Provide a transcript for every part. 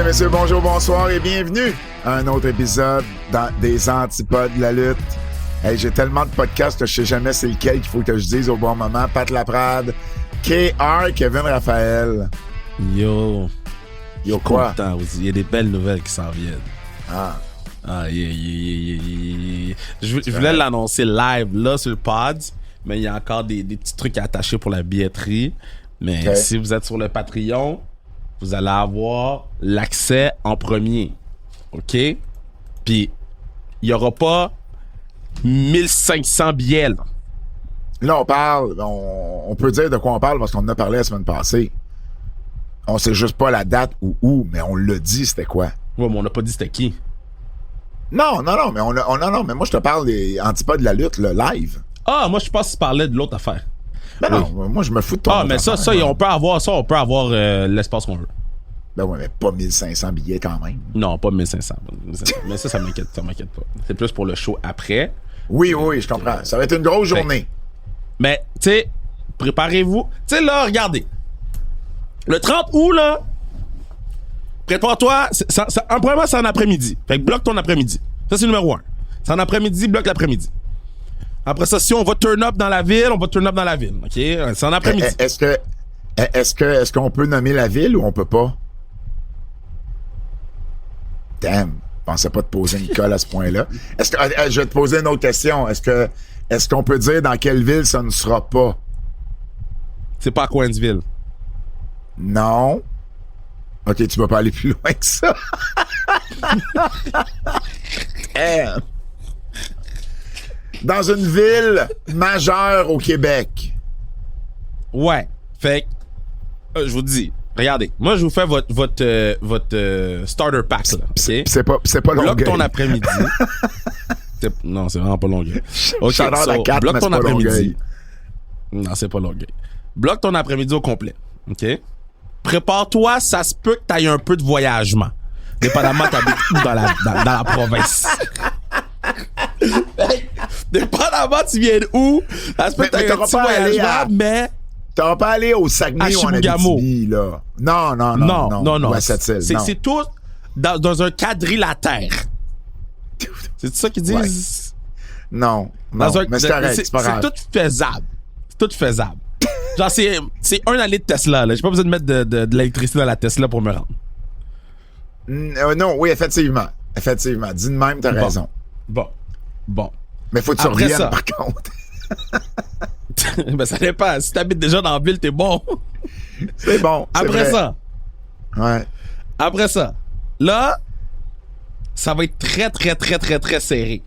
messieurs, bonjour, bonsoir et bienvenue à un autre épisode des Antipodes de la lutte. Hey, j'ai tellement de podcasts que je sais jamais c'est lequel qu'il faut que je dise au bon moment. Pat Laprade, KR, Kevin Raphaël. Yo Quoi? Content aussi. Il y a des belles nouvelles qui s'en viennent. Je voulais l'annoncer live là sur le pod, mais il y a encore des petits trucs à attacher pour la billetterie. Mais si vous êtes sur le Patreon, vous allez avoir l'accès en premier. OK? Puis, il y aura pas 1500 billets, là. Là, on peut dire de quoi on parle parce qu'on en a parlé la semaine passée. On sait juste pas la date ou où, mais on l'a dit, c'était quoi? Ouais, mais on n'a pas dit c'était qui. Non, mais moi, je te parle des Antipodes de la lutte, le live. Ah, moi, je pense que tu parlais de l'autre affaire. Ben non, moi, je me fous de ton mais affaire, on peut avoir l'espace qu'on veut. Ben ouais, mais pas 1500 billets quand même. Non, pas 1500. Mais ça m'inquiète pas. C'est plus pour le show après. Oui, je comprends. Ça va être une grosse journée. Mais, tu sais, préparez-vous. Tu sais, là, regardez. Le 30 août, là, prépare-toi. Premièrement, c'est en après-midi. Fait que bloque ton après-midi. Ça, c'est numéro 1. C'est en après-midi, bloque l'après-midi. Après ça, si on va turn up dans la ville, on va turn up dans la ville. OK? C'est en après-midi. Est-ce qu'on peut nommer la ville ou on peut pas? Damn. Je pensais pas te poser une colle à ce point-là. Je vais te poser une autre question. Est-ce qu'on peut dire dans quelle ville ça ne sera pas? C'est pas à Coinsville. Non. OK, tu vas pas aller plus loin que ça. Damn. Dans une ville majeure au Québec. Ouais. Fait que, je vous dis, regardez, moi, je vous fais votre starter pack, là. Okay? C'est pas Longueuil. Bloque ton après-midi. Non, c'est vraiment pas Longueuil. OK, bloque ton après-midi. Non, c'est pas Longueuil. Bloque ton après-midi au complet. OK? Prépare-toi, ça se peut que t'ailles un peu de voyagement. Dépendamment, t'habites où dans la province. Dépendamment, tu viens d'où. Ça se peut que t'ailles un petit voyagement, mais... T'auras pas allé au Saguenay ou en Abitibi, là. Non. Ouais, c'est tout dans un quadrilatère. C'est ça qu'ils disent? Ouais. Non. Mais c'est correct, c'est pas grave. C'est tout faisable. Genre, c'est un allée de Tesla, là. J'ai pas besoin de mettre de l'électricité dans la Tesla pour me rendre. Non, oui, effectivement. Dis de même, t'as raison. Bon. Mais faut que tu reviennes, par contre. Ben, ça dépend. Si t'habites déjà dans la ville, t'es bon. C'est bon. Après ça. Ouais. Après ça. Là, ça va être très, très, très, très, très serré.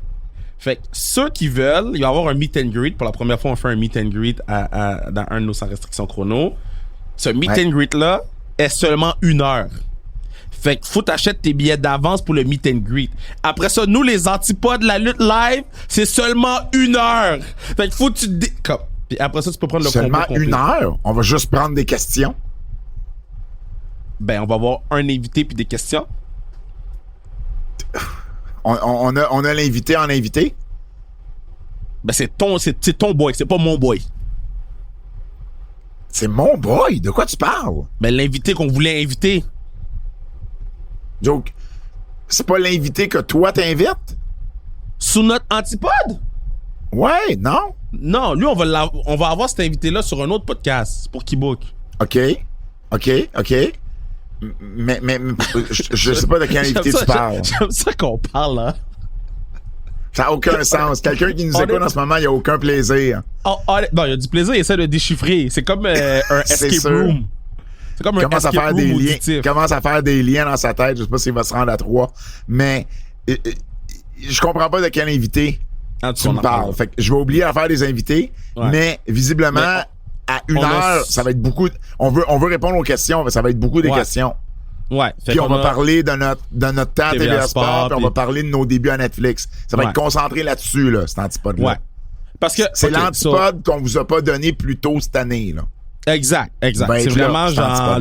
Fait que ceux qui veulent, il va y avoir un meet and greet. Pour la première fois, on fait un meet and greet dans un de nos sans restriction chrono. Ce meet and greet-là est seulement 1 heure. Fait que faut t'achètes tes billets d'avance pour le meet and greet. Après ça, nous, les Antipodes de la lutte live, c'est seulement 1 heure. Fait que faut que tu Puis après ça, tu peux prendre le seulement complet. 1 heure? On va juste prendre des questions? Ben, on va avoir un invité puis des questions. On a l'invité en invité? Ben, c'est ton boy, c'est pas mon boy. C'est mon boy? De quoi tu parles? Ben, l'invité qu'on voulait inviter. Donc, c'est pas l'invité que toi t'invites? Sous notre Antipode? Ouais, non? Non, lui, on va avoir cet invité-là sur un autre podcast. C'est pour Keybook. OK. Mais je sais pas de quel invité tu parles. J'aime ça qu'on parle, là. Ça n'a aucun sens. Quelqu'un qui nous écoute en ce moment, il n'y a aucun plaisir. Non, il y a du plaisir, il essaie de déchiffrer. C'est comme un escape room. C'est comme un escape room auditif. Commence à faire des liens dans sa tête. Je sais pas s'il va se rendre à 3. Mais je comprends pas de quel invité tu me parles. Fait que je vais oublier à faire des invités. Ouais. Mais visiblement, à 1 heure, ça va être beaucoup. On veut répondre aux questions, mais ça va être beaucoup des questions. Ouais. Puis on va parler de notre temps à TVA Sport, puis on va parler de nos débuts à Netflix. Ça va être concentré là-dessus, là, cet antipode-là. Ouais. Parce que c'est l'antipode qu'on vous a pas donné plus tôt cette année, là. Exact. C'est vraiment genre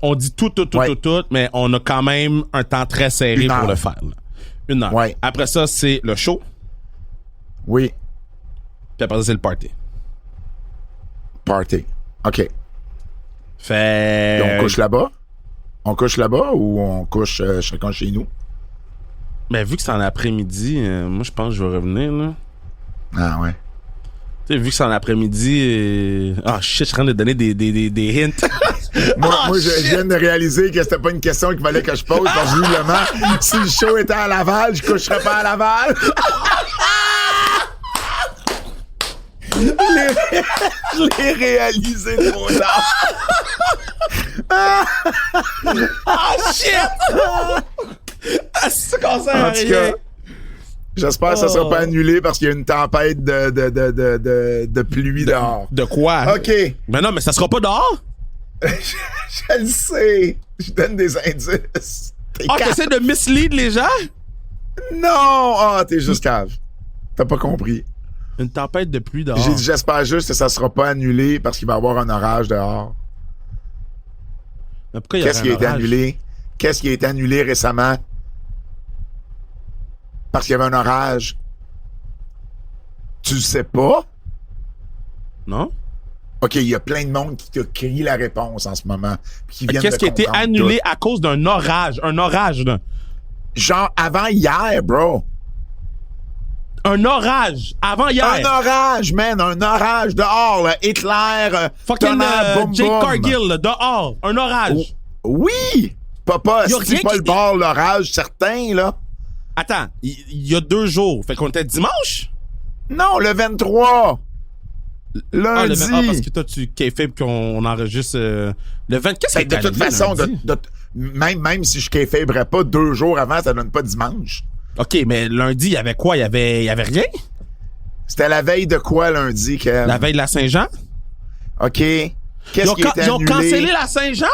on dit tout, mais on a quand même un temps très serré pour le faire. Là. 1 heure. Ouais. Après ça, c'est le show. Oui. Puis après ça, c'est le party. OK. Fait... Et on couche là-bas? On couche là-bas ou on couche chacun chez nous? Ben, vu que c'est en après-midi, moi, je pense que je vais revenir, là. Ah, ouais. Tu sais, vu que c'est en après-midi... Ah, shit, je suis en train de donner des hints. moi, je viens de réaliser que c'était pas une question qu'il fallait que je pose, parce que visiblement, si le show était à Laval, je coucherais pas à Laval. Je l'ai réalisé trop tard. Ah, shit! Ah, c'est comme ça, en tout cas, j'espère que ça sera pas annulé parce qu'il y a une tempête de pluie dehors. De quoi? OK. Mais non, mais ça sera pas dehors? Je le sais. Je donne des indices. T'essaies de mislead les gens? Non! Ah, t'es juste cave. T'as pas compris. Une tempête de pluie dehors. J'ai dit, j'espère juste que ça sera pas annulé parce qu'il va y avoir un orage dehors. Mais pourquoi il y a Qu'est-ce qui a été annulé? Qu'est-ce qui a été annulé récemment? Parce qu'il y avait un orage. Tu le sais pas? Non? OK, il y a plein de monde qui te crie la réponse en ce moment. Qu'est-ce qui a été annulé à cause d'un orage? Un orage, là. Genre avant hier, bro. Un orage avant hier. Un orage, man. Un orage dehors, là. Hitler, fucking tonnerre, boum, Jake boum. Cargill, là, dehors. Un orage. Oui! Papa, c'est pas le bord l'orage certain, là. Attends, il y a 2 jours. Fait qu'on était dimanche? Non, le 23. Lundi. Parce que toi, tu kayfabes qu'on enregistre le 20. Qu'est-ce que de toute façon, même si je kayfaberais pas 2 jours avant, ça donne pas dimanche. OK, mais lundi, il y avait quoi? Il y avait rien? C'était la veille de quoi, lundi, Kev? La veille de la Saint-Jean? OK. Qu'est-ce qui a été annulé? Ils ont cancellé la Saint-Jean?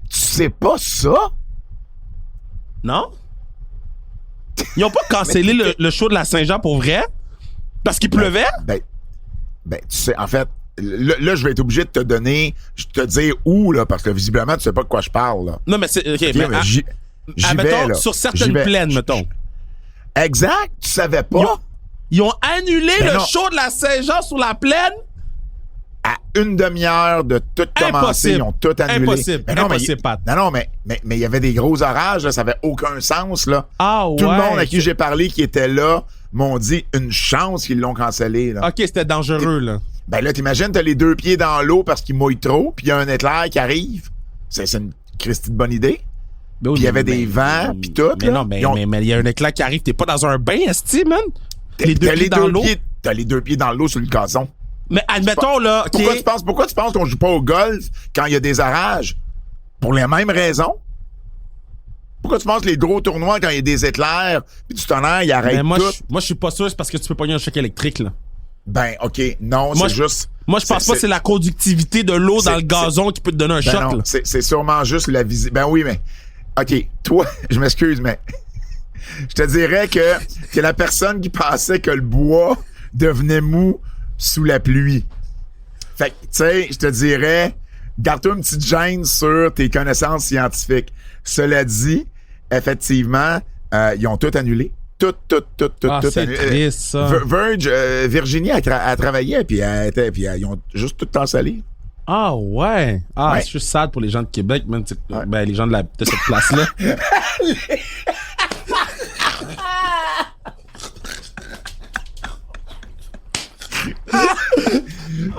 Tu sais pas ça? Non? Ils ont pas cancellé le show de la Saint-Jean pour vrai? Parce qu'il pleuvait? Ben, tu sais, en fait, là, je vais être obligé de te dire où, là, parce que visiblement, tu sais pas de quoi je parle, là. Non, mais c'est... OK, mais j'y vais, là. Sur certaines plaines, mettons. Exact, tu savais pas? Ils ont annulé le show de la Saint-Jean sur la plaine? À une demi-heure de tout commencer, ils ont tout annulé. Impossible, impossible, Pat. Non, mais il y avait des gros orages, là, ça avait aucun sens, là. Ah, ouais. Tout le monde à qui j'ai parlé qui était là m'ont dit une chance qu'ils l'ont cancellé, là. OK, c'était dangereux, là. Ben là, t'imagines, t'as les 2 pieds dans l'eau parce qu'il mouille trop, puis il y a un éclair qui arrive. C'est une Christie de bonne idée. Puis il y avait des vents, puis tout. Mais non, mais il y a un éclair qui arrive. T'es pas dans un bain, esti, man? Les 2 pieds dans l'eau. T'as les 2 pieds dans l'eau sur le gazon. Mais admettons, là... Okay. Pourquoi tu penses qu'on joue pas au golf quand il y a des orages? Pour les mêmes raisons. Pourquoi tu penses que les gros tournois, quand il y a des éclairs puis du tonnerre, ils arrêtent tout? Moi, je suis pas sûr, c'est parce que tu peux pogner un choc électrique, là. Ben, OK. Non, c'est juste... Moi, je pense pas que c'est la conductivité de l'eau dans le gazon qui peut te donner un choc, non, là. C'est sûrement juste la visite. Ben oui, mais... OK, toi, je m'excuse, mais... je te dirais que la personne qui pensait que le bois devenait mou sous la pluie. Fait que, tu sais, je te dirais, garde-toi une petite gêne sur tes connaissances scientifiques. Cela dit, effectivement, ils ont tout annulé. Tout c'est annulé. Triste, ça. Virginie a travaillé, puis ils ont juste tout cancellé. Ah ouais. Ah, ouais. C'est juste sad pour les gens de Québec, man. Ouais. Ben, les gens de cette place-là.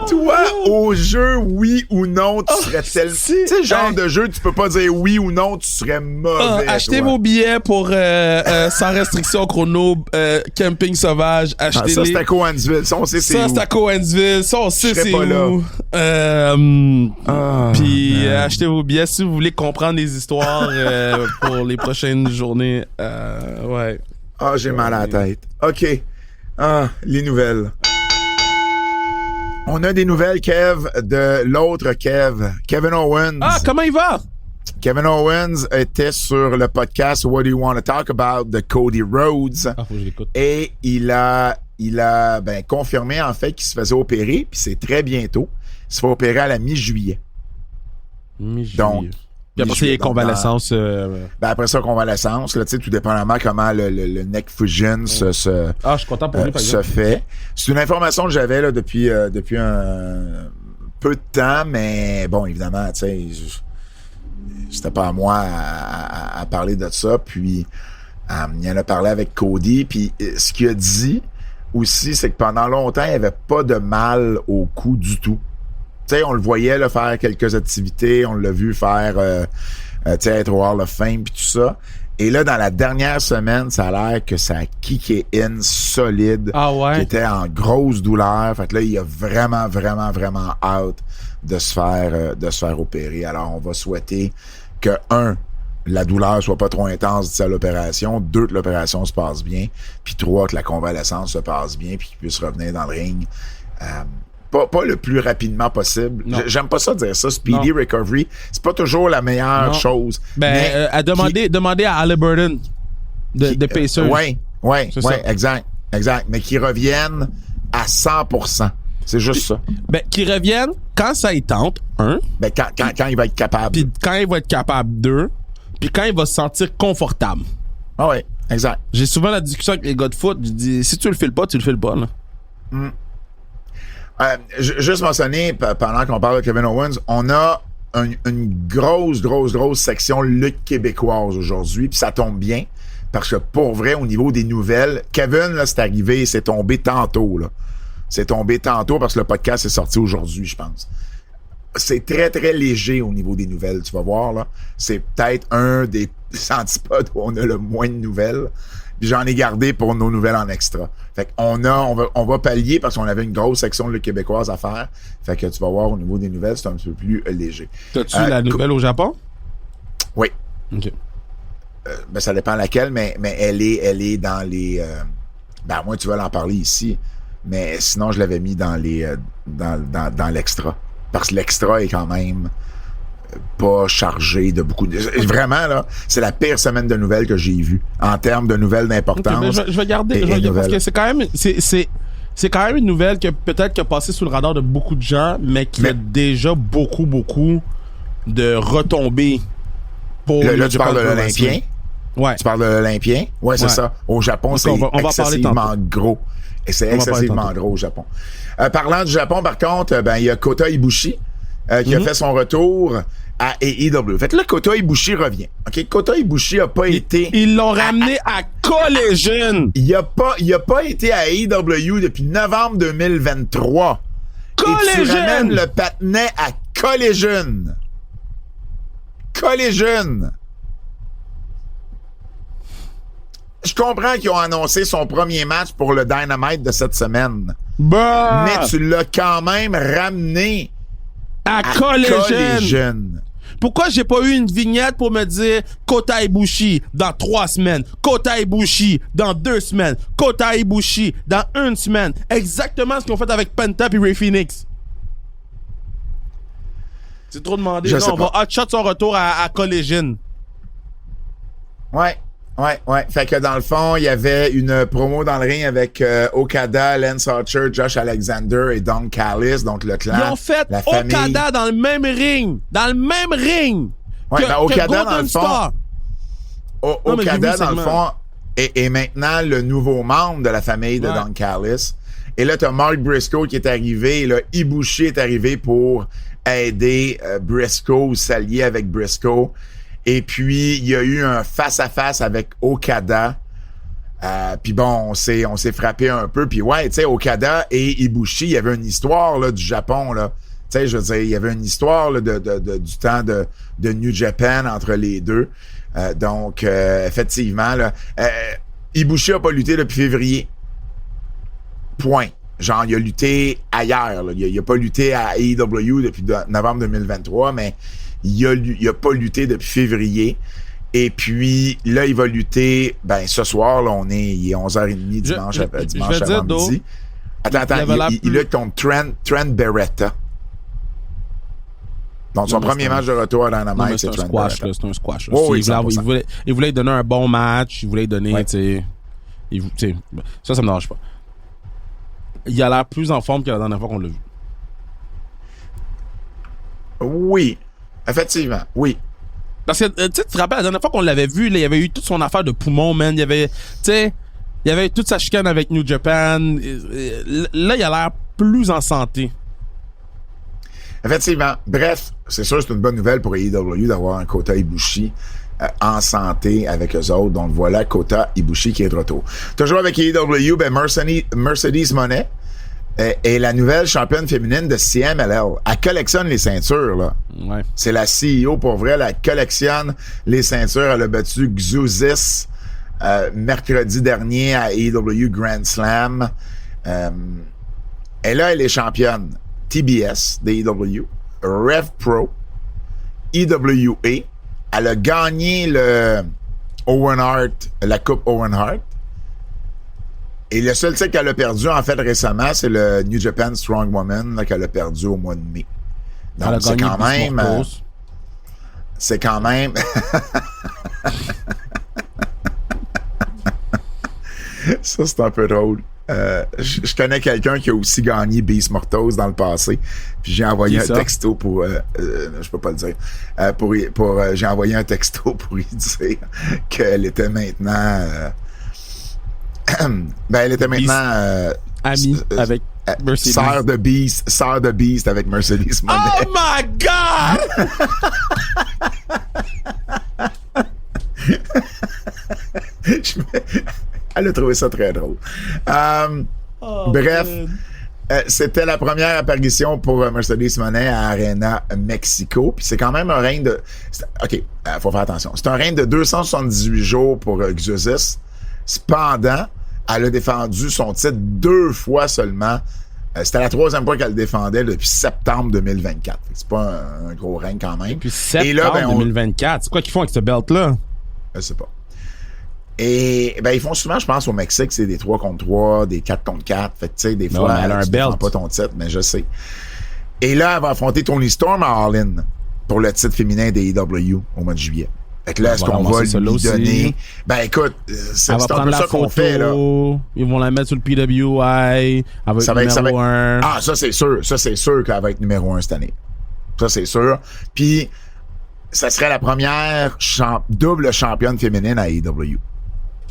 Toi, au jeu, oui ou non, tu serais tel... Tu sais, genre de jeu, tu peux pas dire oui ou non, tu serais mauvais. Achetez vos billets pour sans restriction chrono, camping sauvage. Achetez-les. Ça, c'est à Cowansville. Ça, on sait c'est où. Ça, c'est à Cowansville. Ça, on sait c'est où. Puis, achetez vos billets si vous voulez comprendre les histoires pour les prochaines journées. Ouais. Ah, j'ai mal à la tête. OK. Ah, les nouvelles. On a des nouvelles, Kev, de l'autre Kev, Kevin Owens. Ah, comment il va? Kevin Owens était sur le podcast What Do You Want to Talk About de Cody Rhodes. Ah, faut que je l'écoute. Et il a confirmé, en fait, qu'il se faisait opérer, puis c'est très bientôt. Il se fait opérer à la mi-juillet. Donc, puis après ça, il y a convalescence. Après ça, convalescence, là, tu sais, tout dépendamment comment le neck fusion je suis content pour lui, par exemple. se fait. C'est une information que j'avais là depuis un peu de temps, mais bon, évidemment, tu sais, c'était pas à moi à parler de ça. Puis, il en a parlé avec Cody. Puis, ce qu'il a dit aussi, c'est que pendant longtemps, il n'y avait pas de mal au cou du tout. Tu sais, on le voyait là, faire quelques activités. On l'a vu faire, tu sais, être au Hall of Fame puis tout ça. Et là, dans la dernière semaine, ça a l'air que ça a kické in solide. Ah ouais? Qui était en grosse douleur. Fait que là, il a vraiment hâte de se faire opérer. Alors, on va souhaiter que, la douleur soit pas trop intense d'ici à l'opération. 2, que l'opération se passe bien. Puis 3, que la convalescence se passe bien puis qu'il puisse revenir dans le ring. Pas le plus rapidement possible. J'aime pas ça dire ça. Speedy recovery, c'est pas toujours la meilleure chose. Ben, à demander à Halliburton de Pacers. Ouais, exact. Mais qu'ils reviennent à 100%. C'est juste ça. Ben, qu'ils reviennent quand ça y tente, Ben, quand il va être capable. Puis quand il va être capable, 2. Puis quand il va se sentir confortable. Ah ouais, exact. J'ai souvent la discussion avec les gars de foot. Je dis, si tu le files pas, tu le files pas, là. Juste mentionner, pendant qu'on parle de Kevin Owens, on a une grosse section lutte québécoise aujourd'hui, puis ça tombe bien, parce que pour vrai, au niveau des nouvelles, Kevin, là, c'est arrivé, c'est tombé tantôt, là. C'est tombé tantôt parce que le podcast est sorti aujourd'hui, je pense. C'est très léger au niveau des nouvelles, tu vas voir, là. C'est peut-être un des antipodes où on a le moins de nouvelles. Puis j'en ai gardé pour nos nouvelles en extra. Fait qu'on on va pallier parce qu'on avait une grosse section de lutte québécoise à faire. Fait que tu vas voir au niveau des nouvelles, c'est un petit peu plus léger. T'as-tu la nouvelle au Japon? Oui. OK. Ben, ça dépend laquelle, mais elle est dans les... ben, à moins que tu veuilles en parler ici. Mais sinon, je l'avais mis dans les dans l'extra. Parce que l'extra est quand même pas chargé de beaucoup de... Vraiment, là, c'est la pire semaine de nouvelles que j'ai vue en termes de nouvelles d'importance. Okay, je vais garder parce que c'est quand même... C'est quand même une nouvelle que peut-être qui a passé sous le radar de beaucoup de gens, mais qui a déjà beaucoup de retombées pour... Là, tu parles de l'Olympien? Ouais. Tu parles de l'Olympien? Ouais, c'est ça. Au Japon, c'est excessivement gros. Et c'est excessivement gros au Japon. Parlant du Japon, par contre, ben il y a Kota Ibushi qui a fait son retour à AEW. Fait que là, Kota Ibushi revient. OK? Kota Ibushi a pas été... Ils l'ont ramené à Collision! Il a pas été à AEW depuis novembre 2023. Collision! Et tu ramènes le patinet à Collision. Collision! Je comprends qu'ils ont annoncé son premier match pour le Dynamite de cette semaine. Bah! Mais tu l'as quand même ramené à Collision. Pourquoi j'ai pas eu une vignette pour me dire Kota Ibushi dans 3 semaines, Kota Ibushi dans 2 semaines, Kota Ibushi dans 1 semaine? Exactement ce qu'ils ont fait avec Penta et Ray Phoenix. C'est trop demandé. Non, on va hotshot son retour à Collision. Ouais. Fait que dans le fond, il y avait une promo dans le ring avec Okada, Lance Archer, Josh Alexander et Don Callis, donc le clan. Ils ont fait Okada dans le même ring. Ouais, ben Okada dans le fond. Okada dans le fond est maintenant le nouveau membre de la famille de Don Callis. Et là, t'as Mark Briscoe qui est arrivé. Et là, Ibushi est arrivé pour aider Briscoe, s'allier avec Briscoe. Et puis, il y a eu un face-à-face avec Okada. Puis bon, on s'est frappé un peu. Puis ouais, tu sais, Okada et Ibushi, il y avait une histoire là, du Japon. Là. Tu sais, je veux dire, il y avait une histoire là, du temps de New Japan entre les deux. Donc, effectivement, là, Ibushi a pas lutté depuis février. Point. Genre, il a lutté ailleurs. Là. Il a pas lutté à AEW depuis novembre 2023, mais... Il a pas lutté depuis février. Et puis, là, il va lutter, ce soir, là, il est 11h30 dimanche avant midi. Attends, il lutte contre Trent Beretta. Donc, son premier match de retour à Dynamite, c'est Trent Beretta. C'est un squash. Oh, oui, il voulait donner un bon match, il voulait donner, ça me dérange pas. Il a l'air plus en forme que la dernière fois qu'on l'a vu. Oui. Effectivement, oui. Parce que, tu te rappelles, la dernière fois qu'on l'avait vu, là, il y avait eu toute son affaire de poumon, man. Il y avait toute sa chicane avec New Japan. Là, il a l'air plus en santé. Effectivement. Bref, c'est sûr, c'est une bonne nouvelle pour AEW d'avoir un Kota Ibushi en santé avec eux autres. Donc voilà, Kota Ibushi qui est de retour. Toujours avec AEW, Mercedes Moné est la nouvelle championne féminine de CMLL. Elle collectionne les ceintures, là. Ouais. C'est la CEO, pour vrai. Elle collectionne les ceintures. Elle a battu Xuzis mercredi dernier à AEW Grand Slam. Et là, elle est championne TBS d'AEW, Rev Pro, EWA. Elle a gagné le Owen Hart, la Coupe Owen Hart. Et le seul titre qu'elle a perdu, en fait, récemment, c'est le New Japan Strong Woman là, qu'elle a perdu au mois de mai. Donc, c'est quand même... c'est quand même... Ça, c'est un peu drôle. Je connais quelqu'un qui a aussi gagné Beast Mortos dans le passé. Puis j'ai envoyé un texto pour... je peux pas le dire. J'ai envoyé un texto pour lui dire qu'elle était maintenant... elle était maintenant... amie avec Mercedes. Sœur de Beast avec Mercedes Moné. Oh my God! Elle a trouvé ça très drôle. Bref, c'était la première apparition pour Mercedes Moné à Arena Mexico. Puis c'est quand même un règne de... OK, faut faire attention. C'est un règne de 278 jours pour Xuzis. Cependant, elle a défendu son titre 2 fois seulement. C'était la 3e fois qu'elle le défendait depuis septembre 2024. C'est pas un gros règne quand même. Depuis septembre 2024. C'est quoi qu'ils font avec ce belt-là? Je sais pas. Et ils font souvent, je pense, au Mexique, c'est des 3 contre 3, des 4 contre 4. Fait que tu sais, des fois, elle a un tu belt. défends pas ton titre, mais je sais. Et là, elle va affronter Toni Storm à All In pour le titre féminin des AEW au mois de juillet. Fait que là, est-ce qu'on va lui donner... écoute, c'est un peu ça qu'on fait, là. Ils vont la mettre sur le PWI. Elle va être numéro 1. Ah, ça, c'est sûr. Ça, c'est sûr qu'elle va être numéro 1 cette année. Ça, c'est sûr. Puis, ça serait la première double championne féminine à AEW.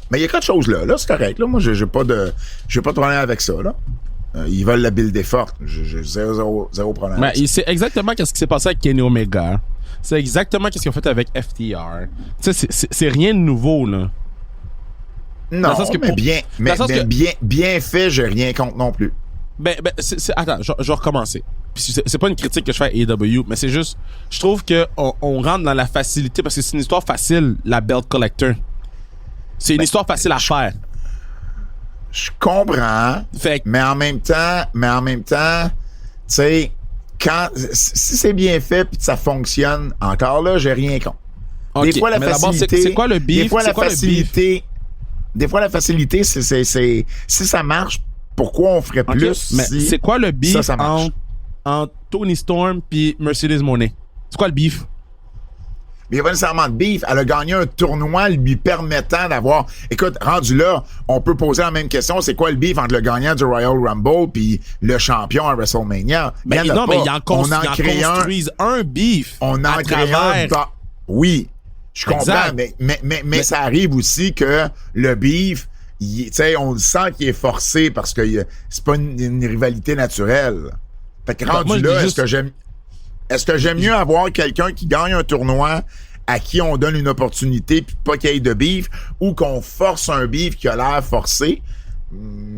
Mais il y a quelque chose là. Là, c'est correct. Là, moi, j'ai pas de problème avec ça, là. Ils veulent la builder forte. J'ai zéro problème. C'est exactement ce qui s'est passé avec Kenny Omega. C'est exactement ce qu'ils ont fait avec FTR. Tu sais, c'est rien de nouveau, là. Non, mais bien fait, j'ai rien contre non plus. Attends, je vais recommencer. Puis c'est pas une critique que je fais à AEW, mais c'est juste, je trouve qu'on rentre dans la facilité parce que c'est une histoire facile, la Belt Collector. C'est une histoire facile à faire. Je comprends. Mais en même temps, tu sais, si c'est bien fait puis que ça fonctionne, encore là, j'ai rien contre. Okay, des fois, la facilité. C'est quoi le beef? Des fois, la facilité, c'est si ça marche, pourquoi on ferait plus? Mais si c'est quoi le beef ça entre Toni Storm puis Mercedes Moné? C'est quoi le beef? Mais il n'y a pas nécessairement de beef. Elle a gagné un tournoi lui permettant d'avoir... Écoute, rendu là, on peut poser la même question. C'est quoi le beef entre le gagnant du Royal Rumble puis le champion à WrestleMania? Mais ils en construisent un beef. On en crée un... Oui, je comprends. Mais ça arrive aussi que le beef, tu sais, on le sent qu'il est forcé parce que c'est pas une rivalité naturelle. Fait que rendu là, est-ce que j'aime mieux avoir quelqu'un qui gagne un tournoi à qui on donne une opportunité puis pas qu'il y ait de beef ou qu'on force un beef qui a l'air forcé?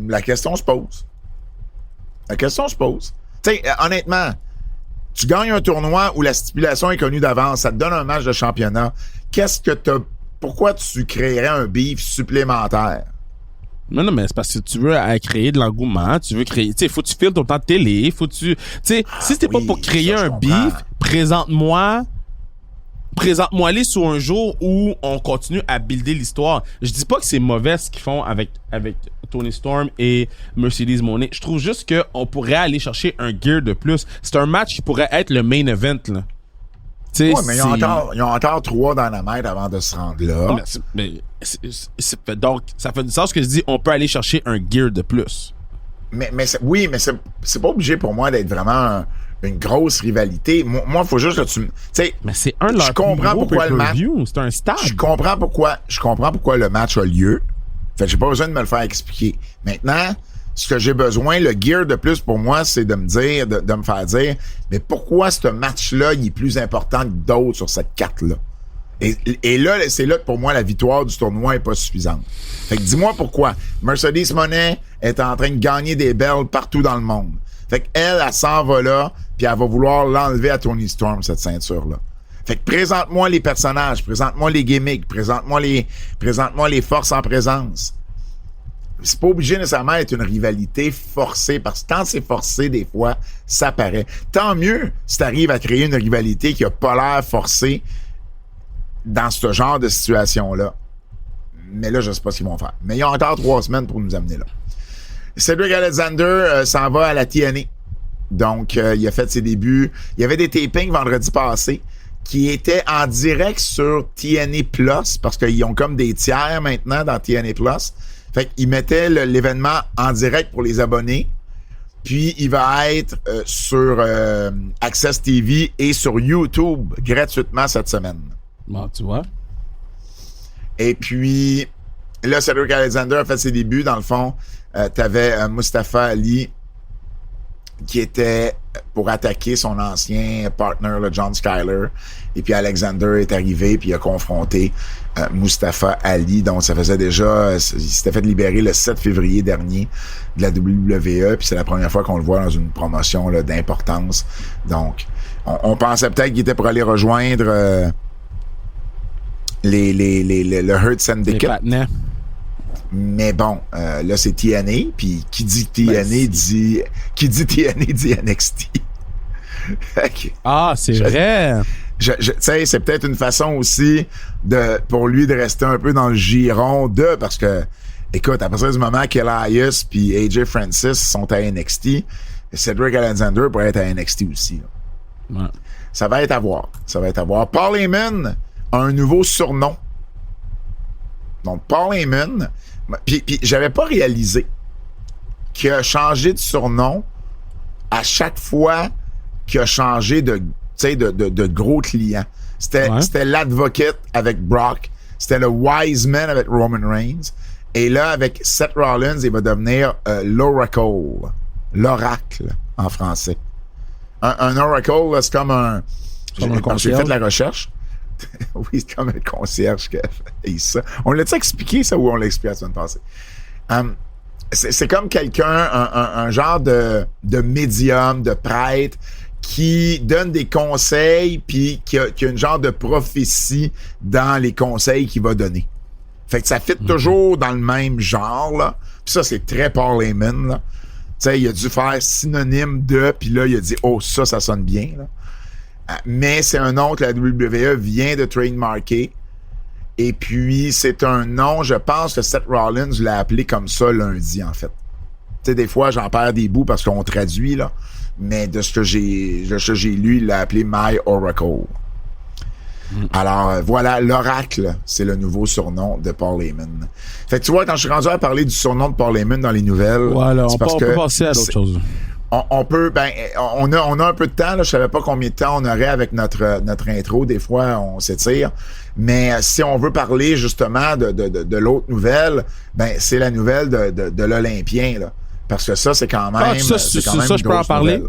La question se pose. Tu sais, honnêtement, tu gagnes un tournoi où la stipulation est connue d'avance, ça te donne un match de championnat. Pourquoi tu créerais un beef supplémentaire? Non, mais c'est parce que tu veux créer de l'engouement, tu veux créer, tu sais, faut que tu files ton temps de télé, si c'était pas pour créer un beef, présente-moi-les sur un jour où on continue à builder l'histoire. Je dis pas que c'est mauvais ce qu'ils font avec Toni Storm et Mercedes Moné. Je trouve juste qu'on pourrait aller chercher un gear de plus. C'est un match qui pourrait être le main event, là. Oui, mais ils ont encore 3 Dynamite avant de se rendre là. Donc, ça fait du sens que je dis, on peut aller chercher un gear de plus. Mais c'est pas obligé pour moi d'être vraiment une grosse rivalité. Moi, il faut juste que tu sais. Mais c'est un de leurs je comprends pourquoi le match. C'est un stade. Je comprends pourquoi le match a lieu. Fait que j'ai pas besoin de me le faire expliquer. Maintenant, ce que j'ai besoin, le gear de plus pour moi, c'est de me dire, de me faire dire, mais pourquoi ce match-là, il est plus important que d'autres sur cette carte-là? Et là, c'est là que pour moi, la victoire du tournoi est pas suffisante. Fait que dis-moi pourquoi. Mercedes Moné est en train de gagner des belles partout dans le monde. Fait qu'elle, elle s'en va là, puis elle va vouloir l'enlever à Toni Storm, cette ceinture-là. Fait que présente-moi les personnages, présente-moi les gimmicks, présente-moi les forces en présence. C'est pas obligé nécessairement d'être une rivalité forcée, parce que quand c'est forcé, des fois, ça paraît. Tant mieux si t'arrives à créer une rivalité qui a pas l'air forcée dans ce genre de situation-là. Mais là, je sais pas ce qu'ils vont faire. Mais il y a encore 3 semaines pour nous amener là. Cedric Alexander s'en va à la TNA. Donc, il a fait ses débuts. Il y avait des tapings vendredi passé qui étaient en direct sur TNA Plus, parce qu'ils ont comme des tiers maintenant dans TNA Plus. Fait qu'ils mettaient l'événement en direct pour les abonnés. Puis, il va être sur Access TV et sur YouTube gratuitement cette semaine. Bon, tu vois. Et puis, là, Cedric Alexander a fait ses débuts. Dans le fond, t'avais Mustafa Ali qui était pour attaquer son ancien partner, le John Skyler. Et puis Alexander est arrivé puis il a confronté Mustafa Ali. Donc, ça faisait déjà... il s'était fait libérer le 7 février dernier de la WWE. Puis c'est la première fois qu'on le voit dans une promotion là, d'importance. Donc, on pensait peut-être qu'il était pour aller rejoindre... le Hurt Syndicate. Mais bon, là, c'est TNA, puis qui dit TNA dit NXT. Ah, c'est vrai! Tu sais, c'est peut-être une façon aussi pour lui de rester un peu dans le giron parce que, écoute, à partir du moment qu'Elias puis AJ Francis sont à NXT, Cedric Alexander pourrait être à NXT aussi. Ouais. Ça va être à voir. Paul Heyman a un nouveau surnom. Donc, Paul Heyman, puis j'avais pas réalisé qu'il a changé de surnom à chaque fois qu'il a changé de gros clients. C'était l'Advocate avec Brock, c'était le Wise Man avec Roman Reigns, et là, avec Seth Rollins, il va devenir l'Oracle. L'Oracle, en français. Un Oracle, là, c'est comme un... J'ai fait de la recherche. Oui, c'est comme un concierge qui a fait ça. On l'a-tu expliqué, ça, ou on l'a expliqué la semaine passée? C'est comme quelqu'un, un genre de médium, de prêtre, qui donne des conseils, puis qui a une genre de prophétie dans les conseils qu'il va donner. Fait que ça fit toujours dans le même genre, là. Puis ça, c'est très Paul Heyman, là. Tu sais, il a dû faire synonyme de, puis là, il a dit « Oh, ça sonne bien, là. » Mais c'est un nom que la WWE vient de trademarker. Et puis, c'est un nom, je pense que Seth Rollins l'a appelé comme ça lundi, en fait. Tu sais, des fois, j'en perds des bouts parce qu'on traduit, là. Mais de ce que j'ai lu, il l'a appelé My Oracle. Alors, voilà, l'Oracle, c'est le nouveau surnom de Paul Heyman. Fait que tu vois, quand je suis rendu à parler du surnom de Paul Heyman dans les nouvelles... Voilà, on peut passer à d'autres choses. On peut, on a un peu de temps, là. Je savais pas combien de temps on aurait avec notre intro. Des fois, on s'étire. Mais si on veut parler, justement, de l'autre nouvelle, c'est la nouvelle de l'Olympien, là. Parce que ça, c'est quand même. Ça, je peux en parler.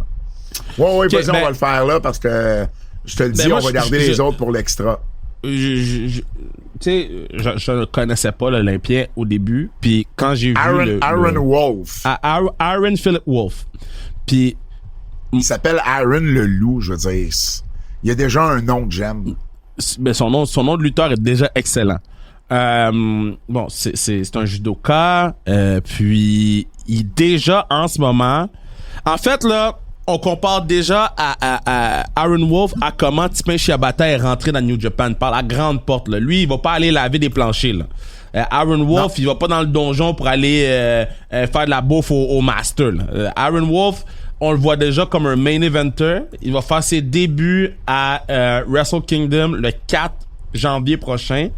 Oui, vas-y, on va le faire là, parce que je te le dis, on va garder les autres pour l'extra. Tu sais, je ne connaissais pas l'Olympien au début, puis quand j'ai vu Aaron Wolf. Aaron Philip Wolf. Puis il s'appelle Aaron le Loup, je veux dire. Il y a déjà un nom que j'aime. Mais son nom de lutteur est déjà excellent. Bon, c'est un judoka, puis il déjà en ce moment. En fait là, on compare déjà à Aaron Wolf à comment Tipin Shiabata est rentré dans New Japan par la grande porte là. Lui, il va pas aller laver des planchers là. Aaron Wolf, il va pas dans le donjon pour aller faire de la bouffe au master là. Aaron Wolf, on le voit déjà comme un main eventer. Il va faire ses débuts à Wrestle Kingdom le 4 janvier prochain.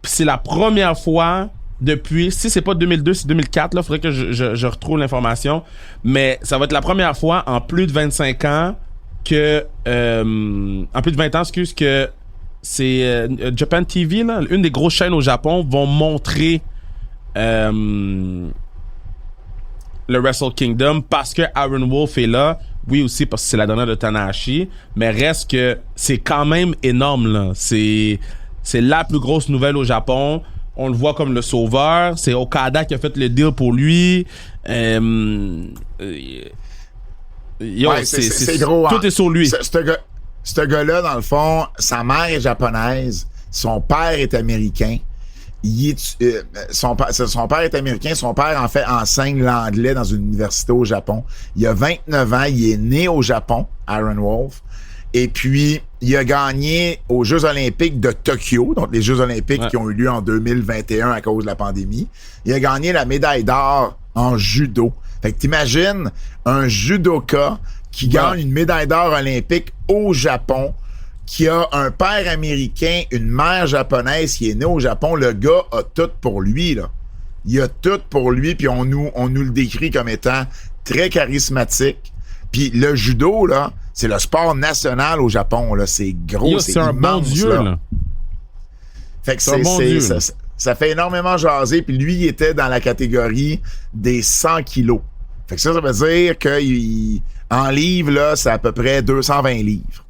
Puis c'est la première fois depuis, si c'est pas 2002, c'est 2004, là, faudrait que je retrouve l'information, mais ça va être la première fois en plus de 25 ans que, en plus de 20 ans, que c'est Japan TV, là, une des grosses chaînes au Japon, vont montrer le Wrestle Kingdom parce que Aaron Wolf est là. Oui, aussi parce que c'est la dernière de Tanahashi. Mais reste que c'est quand même énorme, là. C'est la plus grosse nouvelle au Japon. On le voit comme le sauveur. C'est Okada qui a fait le deal pour lui. C'est gros. Tout est sur lui. Ce gars-là, dans le fond, sa mère est japonaise. Son père est américain. Son père est américain. Son père, en fait, enseigne l'anglais dans une université au Japon. Il a 29 ans. Il est né au Japon, Aaron Wolf. Et puis, il a gagné aux Jeux olympiques de Tokyo, donc les Jeux olympiques qui ont eu lieu en 2021 à cause de la pandémie. Il a gagné la médaille d'or en judo. Fait que t'imagines un judoka qui gagne une médaille d'or olympique au Japon, qui a un père américain, une mère japonaise qui est née au Japon. Le gars a tout pour lui, là. Il a tout pour lui, puis on nous le décrit comme étant très charismatique. Puis le judo, là, c'est le sport national au Japon, là. C'est gros, c'est immense, un bon dieu, là. Fait que ça fait énormément jaser. Puis lui, il était dans la catégorie des 100 kilos. Fait que ça veut dire qu'en livres, là, c'est à peu près 220 livres.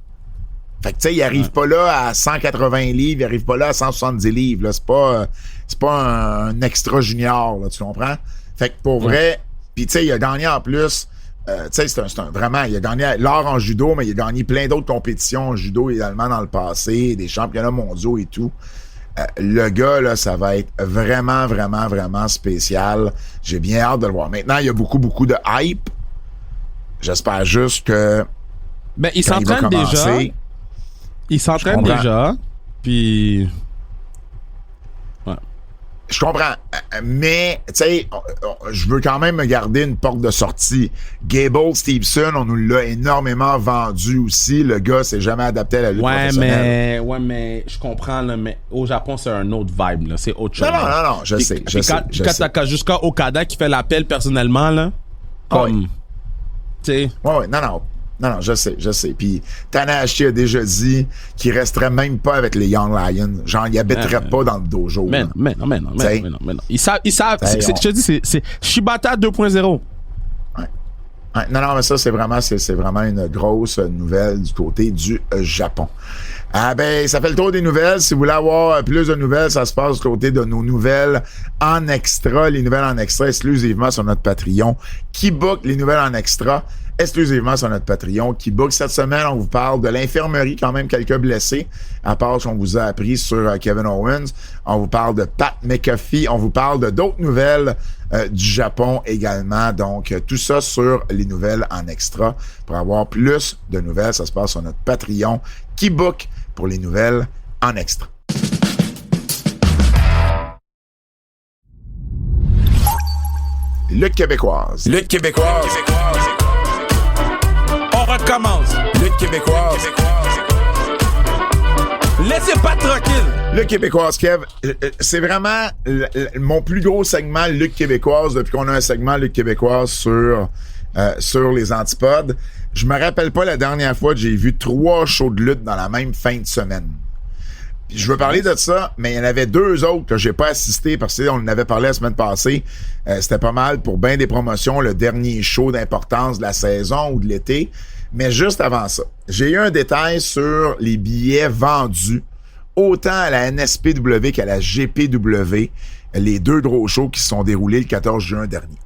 Fait que tu sais, il arrive pas là à 180 livres, il arrive pas là à 170 livres, là. C'est pas un extra junior, là, tu comprends? Fait que pour vrai, puis tu sais, il a gagné en plus... tu sais, vraiment, il a gagné l'or en judo, mais il a gagné plein d'autres compétitions en judo également dans le passé, des championnats mondiaux et tout. Le gars, là, ça va être vraiment, vraiment, vraiment spécial. J'ai bien hâte de le voir. Maintenant, il y a beaucoup, beaucoup de hype. J'espère juste que... Ben, il s'entraîne déjà. Il s'entraîne déjà. Puis... Je comprends, mais tu sais, je veux quand même me garder une porte de sortie. Gable Stevenson, on nous l'a énormément vendu aussi. Le gars s'est jamais adapté à la lutte professionnelle. Mais je comprends, là, mais au Japon, c'est un autre vibe, là. C'est autre chose. Non, je sais. Quand t'as jusqu'à Okada qui fait l'appel personnellement, là, comme, tu sais. Ouais, non, je sais. Puis Tanahashi a déjà dit qu'il resterait même pas avec les Young Lions. Genre, il habiterait pas dans le dojo. Mais non. Ils savent. Je te dis, c'est Shibata 2.0. Ouais. Non, mais ça, c'est vraiment une grosse nouvelle du côté du Japon. Ah ben, ça fait le tour des nouvelles. Si vous voulez avoir plus de nouvelles, ça se passe du côté de nos nouvelles en extra. Les nouvelles en extra exclusivement sur notre Patreon. Qui book les nouvelles en extra exclusivement sur notre Patreon. Qui book cette semaine, on vous parle de l'infirmerie, quand même quelques blessés, à part ce qu'on vous a appris sur Kevin Owens. On vous parle de Pat McAfee. On vous parle de d'autres nouvelles du Japon également. Donc, tout ça sur les nouvelles en extra. Pour avoir plus de nouvelles, ça se passe sur notre Patreon. Qui book pour les nouvelles en extra. Lutte québécoise. On recommence. Lutte québécoise. Laissez pas tranquille. Lutte québécoise, Kev. C'est vraiment mon plus gros segment Lutte québécoise depuis qu'on a un segment Lutte québécoise sur les antipodes. Je me rappelle pas la dernière fois que j'ai vu 3 shows de lutte dans la même fin de semaine. Puis je veux parler de ça, mais il y en avait 2 autres que j'ai pas assisté parce qu'on en avait parlé la semaine passée. C'était pas mal pour bien des promotions, le dernier show d'importance de la saison ou de l'été. Mais juste avant ça, j'ai eu un détail sur les billets vendus autant à la NSPW qu'à la GPW, les 2 gros shows qui se sont déroulés le 14 juin dernier.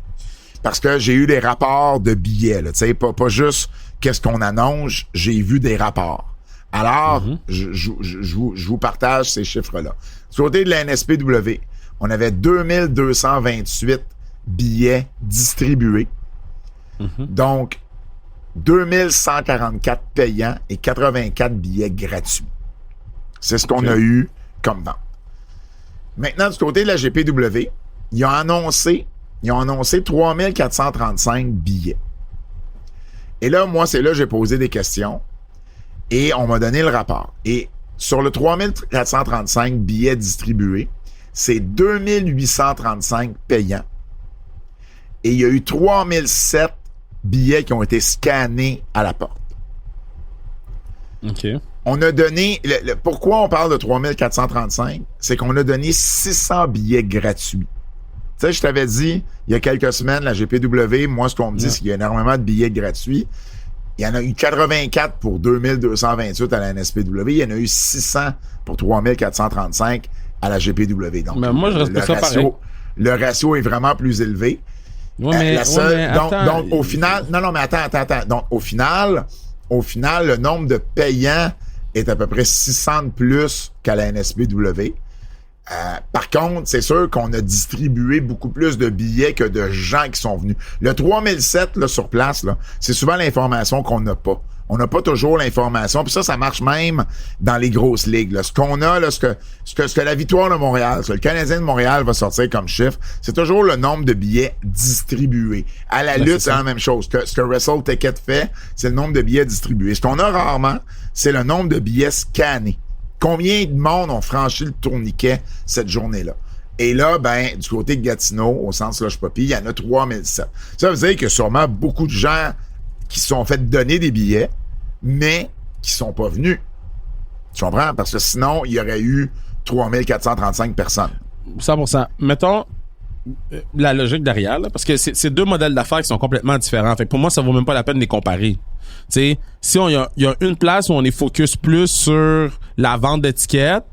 Parce que j'ai eu des rapports de billets, là, tu sais, pas juste qu'est-ce qu'on annonce, j'ai vu des rapports. Alors, je vous partage ces chiffres-là. Du côté de la NSPW, on avait 2228 billets distribués. Donc, 2144 payants et 84 billets gratuits. C'est ce qu'on a eu comme vente. Maintenant, du côté de la GPW, ils ont annoncé 3435 billets. Et là, moi, c'est là que j'ai posé des questions et on m'a donné le rapport. Et sur le 3435 billets distribués, c'est 2835 payants. Et il y a eu 3007 billets qui ont été scannés à la porte. OK. On a donné... pourquoi on parle de 3435? C'est qu'on a donné 600 billets gratuits. sais, je t'avais dit, il y a quelques semaines, la GPW, moi, ce qu'on me dit, c'est qu'il y a énormément de billets gratuits. Il y en a eu 84 pour 2228 à la NSPW. Il y en a eu 600 pour 3435 à la GPW. Donc, mais moi, je respecte ça pareil. Le ratio est vraiment plus élevé. Ouais, mais donc, au final, non, mais attends. Donc, au final, le nombre de payants est à peu près 600 de plus qu'à la NSPW. Par contre, c'est sûr qu'on a distribué beaucoup plus de billets que de gens qui sont venus. Le 3007 là, sur place, là, c'est souvent l'information qu'on n'a pas. On n'a pas toujours l'information. Puis ça marche même dans les grosses ligues. Là. Ce qu'on a, là, ce que la Victoire de Montréal, ce que le Canadien de Montréal va sortir comme chiffre, c'est toujours le nombre de billets distribués. À la lutte, c'est la même chose. Ce que Wrestle Ticket fait, c'est le nombre de billets distribués. Ce qu'on a rarement, c'est le nombre de billets scannés. Combien de monde ont franchi le tourniquet cette journée-là? Et là, ben, du côté de Gatineau, au centre Slush Poppy, il y en a 3007. Ça veut dire qu'il y a sûrement beaucoup de gens qui se sont fait donner des billets, mais qui sont pas venus. Tu comprends? Parce que sinon, il y aurait eu 3435 personnes. 100%. Mettons la logique derrière, là, parce que c'est deux modèles d'affaires qui sont complètement différents. Fait que pour moi, ça vaut même pas la peine de les comparer. T'sais, si il y a une place où on est focus plus sur la vente d'étiquettes,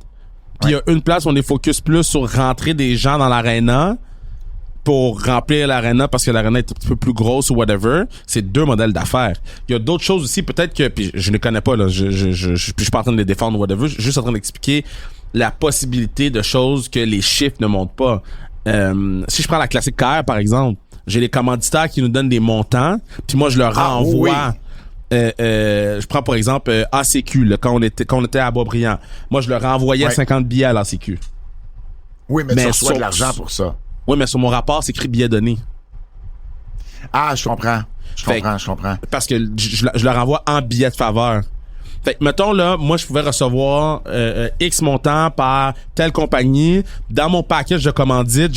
puis il y a une place où on est focus plus sur rentrer des gens dans l'aréna pour remplir l'aréna parce que l'aréna est un petit peu plus grosse ou whatever, c'est deux modèles d'affaires. Il y a d'autres choses aussi, peut-être que, puis je ne connais pas, là, je suis pas en train de les défendre ou whatever, je suis juste en train d'expliquer la possibilité de choses que les chiffres ne montrent pas. Si je prends la classique KR, par exemple, j'ai les commanditaires qui nous donnent des montants, puis moi je leur renvoie. Je prends par exemple ACQ, là, quand on était à Boisbriand. Moi je leur renvoyais 50 billets à l'ACQ. Oui, mais tu reçois de l'argent pour ça. Oui, mais sur mon rapport, c'est écrit billets donnés. Ah, je comprends. Je comprends. Parce que je leur envoie en billets de faveur. Fait que, mettons, là, moi, je pouvais recevoir X montant par telle compagnie. Dans mon package de commandite,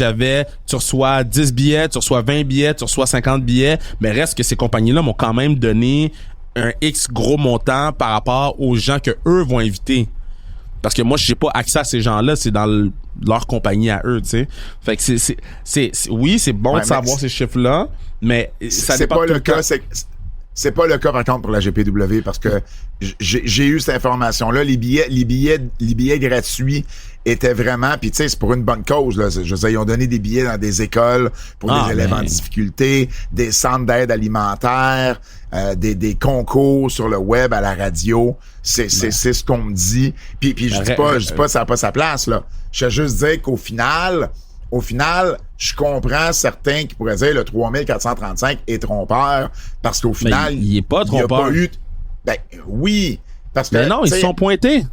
tu reçois 10 billets, tu reçois 20 billets, tu reçois 50 billets. Mais reste que ces compagnies-là m'ont quand même donné un X gros montant par rapport aux gens que eux vont inviter. Parce que moi, j'ai pas accès à ces gens-là, c'est dans leur compagnie à eux, tu sais. Fait que oui, c'est bon de savoir ces chiffres-là, mais ça c'est pas le cas. C'est pas le cas, par contre, pour la GPW, parce que j'ai eu cette information-là. Les billets gratuits étaient vraiment, puis tu sais, c'est pour une bonne cause, là. Je veux dire, ils ont donné des billets dans des écoles pour des élèves en difficulté, des centres d'aide alimentaire, des concours sur le web, à la radio. C'est ce qu'on me dit. Puis je dis pas ça n'a pas sa place, là. Je veux juste dire qu'au final, je comprends certains qui pourraient dire le 3435 est trompeur parce qu'au final, il est pas trompeur. Ben oui, parce que mais non, ils se sont pointés.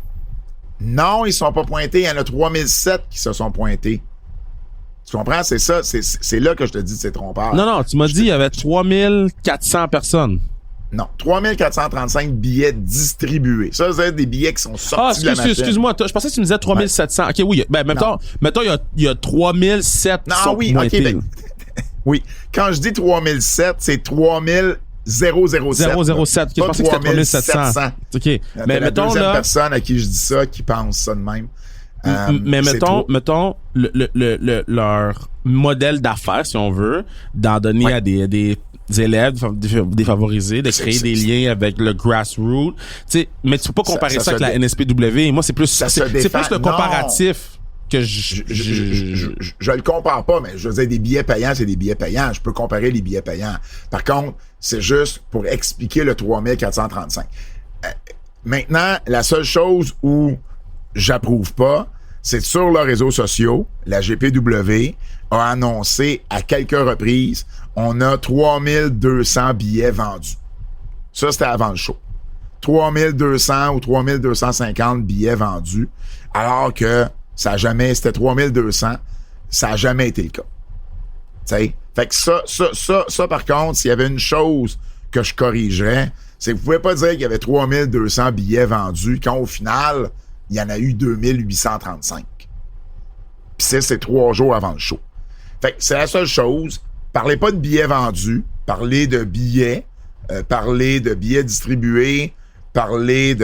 Non, ils sont pas pointés, il y en a 3007 qui se sont pointés. Tu comprends, c'est ça, c'est là que je te dis que c'est trompeur. Non, tu m'as dit il y avait 3400 personnes. Non, 3435 billets distribués. Ça, c'est des billets qui sont sortis de la machine. Excuse-moi, je pensais que tu me disais 3700. OK, oui. Ben, mettons, il y a 3007 qui sont pointés. OK, oui. Quand je dis 3007, c'est 3007. 007. Je pensais que c'était 3700. OK. Mais la mettons, deuxième là, personne à qui je dis ça, qui pense ça de même. Mais mettons leur modèle d'affaires, si on veut, d'en donner à des élèves défavorisés, de créer des liens avec le grassroots. Tu sais, mais tu peux pas comparer ça avec la NSPW. Moi, c'est plus le comparatif que je le compare pas, mais je veux dire, des billets payants, c'est des billets payants. Je peux comparer les billets payants. Par contre, c'est juste pour expliquer le 3435. Maintenant, la seule chose où j'approuve pas, c'est sur leurs réseaux sociaux, la GPW a annoncé à quelques reprises, on a 3200 billets vendus. Ça, c'était avant le show. 3200 ou 3250 billets vendus, alors que c'était 3200, ça a jamais été le cas. T'sais? Fait que ça, par contre, s'il y avait une chose que je corrigerais, c'est que vous pouvez pas dire qu'il y avait 3200 billets vendus quand au final, il y en a eu 2835. Puis c'est 3 jours avant le show. Fait que c'est la seule chose. Parlez pas de billets vendus, parlez de billets, parlez de billets distribués, parlez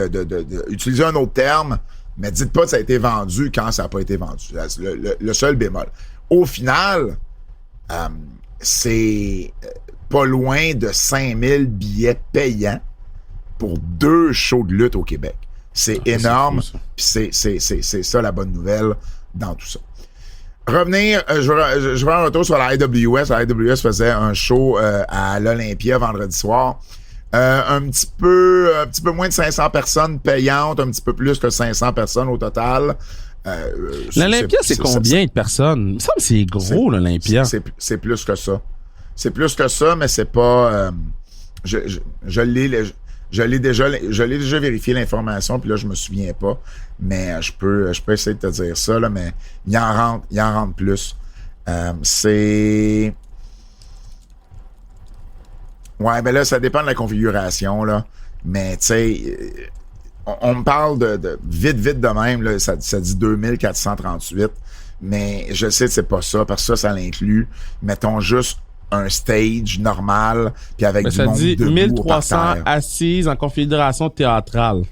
utilisez un autre terme, mais dites pas que ça a été vendu quand ça n'a pas été vendu. C'est le seul bémol. Au final, c'est pas loin de 5000 billets payants pour 2 shows de lutte au Québec. C'est énorme, puis c'est ça la bonne nouvelle dans tout ça. Revenir, je vais un retour sur la IWS. La IWS faisait un show à l'Olympia vendredi soir. Un petit peu moins de 500 personnes payantes, un petit peu plus que 500 personnes au total. L'Olympia, c'est combien de personnes? Il me semble que c'est gros, l'Olympia. C'est plus que ça. C'est plus que ça, mais c'est pas... Je l'ai déjà vérifié l'information, puis là, je me souviens pas. Mais je peux essayer de te dire ça, là, mais il en rentre plus. C'est... Ouais, ben là, ça dépend de la configuration, là. Mais, tu sais, on me parle de vite de même, là, ça dit 2438. Mais je sais que c'est pas ça, parce que ça l'inclut, mettons, juste un stage normal, puis avec du monde debout. Ça dit 1300 assises en configuration théâtrale.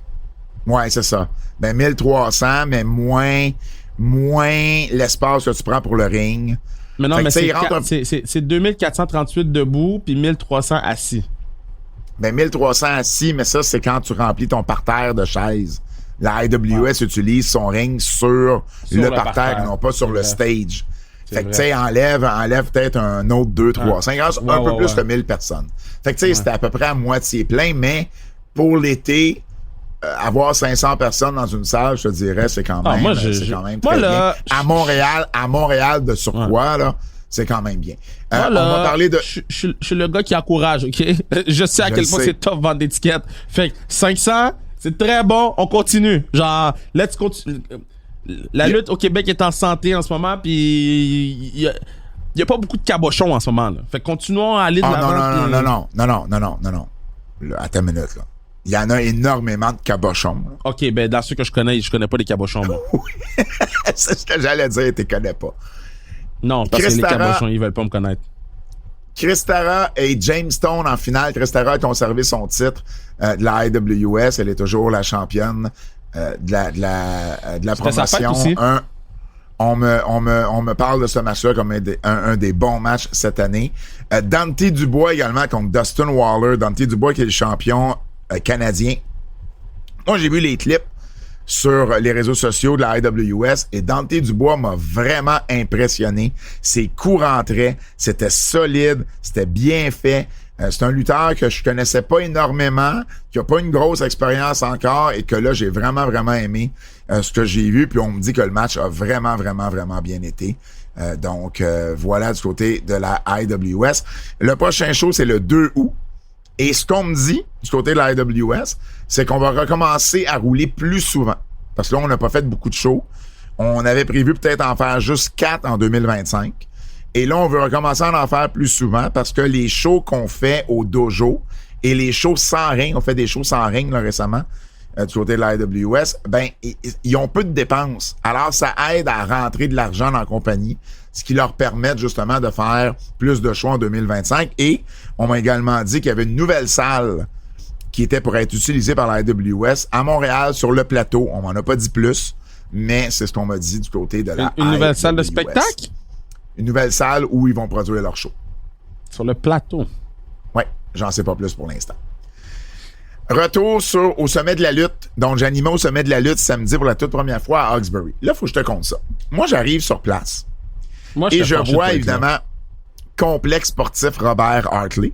Ouais, c'est ça. Ben, 1300, mais moins l'espace que tu prends pour le ring. Mais non, mais c'est 2438 debout puis 1300 assis. Ben 1300 assis, mais ça, c'est quand tu remplis ton parterre de chaises. La IWS utilise son ring sur le parterre et non pas sur le stage. Fait que, tu sais, enlève peut-être un autre 2, 3, 5, un peu plus que 1000 personnes. Fait que, tu sais, c'était à peu près à moitié plein, mais pour l'été, avoir 500 personnes dans une salle, je te dirais, c'est quand même, très bien. À Montréal de surcroît, là, c'est quand même bien. On va parler de... Je suis le gars qui encourage, OK? Je sais à quel point c'est tough vendre d'étiquettes. Fait que 500, c'est très bon, on continue. Genre, let's continue. La lutte au Québec est en santé en ce moment, puis il y a pas beaucoup de cabochons en ce moment, là. Fait que continuons à aller de l'avant. Non. Là, attends une minute, là. Il y en a énormément de cabochons. Là. OK, ben dans ceux que je connais pas les cabochons, moi. C'est ce que j'allais dire, tu connais pas. Non, parce que les cabochons, ils veulent pas me connaître. Chris Tara et James Stone en finale. Chris Tara a conservé son titre de la IWS. Elle est toujours la championne de la promotion. On me parle de ce match-là comme un des bons matchs cette année. Dante Dubois également contre Dustin Waller. Dante Dubois qui est le champion canadien. Moi, j'ai vu les clips sur les réseaux sociaux de la IWS et Dante Dubois m'a vraiment impressionné. Ses coups rentraient, c'était solide, c'était bien fait. C'est un lutteur que je connaissais pas énormément, qui a pas une grosse expérience encore et que là, j'ai vraiment aimé ce que j'ai vu. Puis on me dit que le match a vraiment bien été. Donc, voilà du côté de la IWS. Le prochain show, c'est le 2 août. Et ce qu'on me dit du côté de la IWS, c'est qu'on va recommencer à rouler plus souvent. Parce que là, on n'a pas fait beaucoup de shows. On avait prévu peut-être en faire juste 4 en 2025. Et là, on veut recommencer à en faire plus souvent parce que les shows qu'on fait au dojo et les shows sans ring, on fait des shows sans ring là, récemment du côté de la IWS, ben, ils ont peu de dépenses. Alors, ça aide à rentrer de l'argent dans la compagnie, ce qui leur permet justement de faire plus de shows en 2025. Et on m'a également dit qu'il y avait une nouvelle salle qui était pour être utilisée par la IWS à Montréal sur le plateau. On m'en a pas dit plus, mais c'est ce qu'on m'a dit du côté de la Une nouvelle salle de spectacle? Une nouvelle salle où ils vont produire leur show. Sur le plateau? Oui, j'en sais pas plus pour l'instant. Retour au sommet de la lutte. Donc, j'animais au sommet de la lutte samedi pour la toute première fois à Hawkesbury. Là, il faut que je te compte ça. Moi, j'arrive sur place. Et je vois, évidemment, complexe sportif Robert Hartley.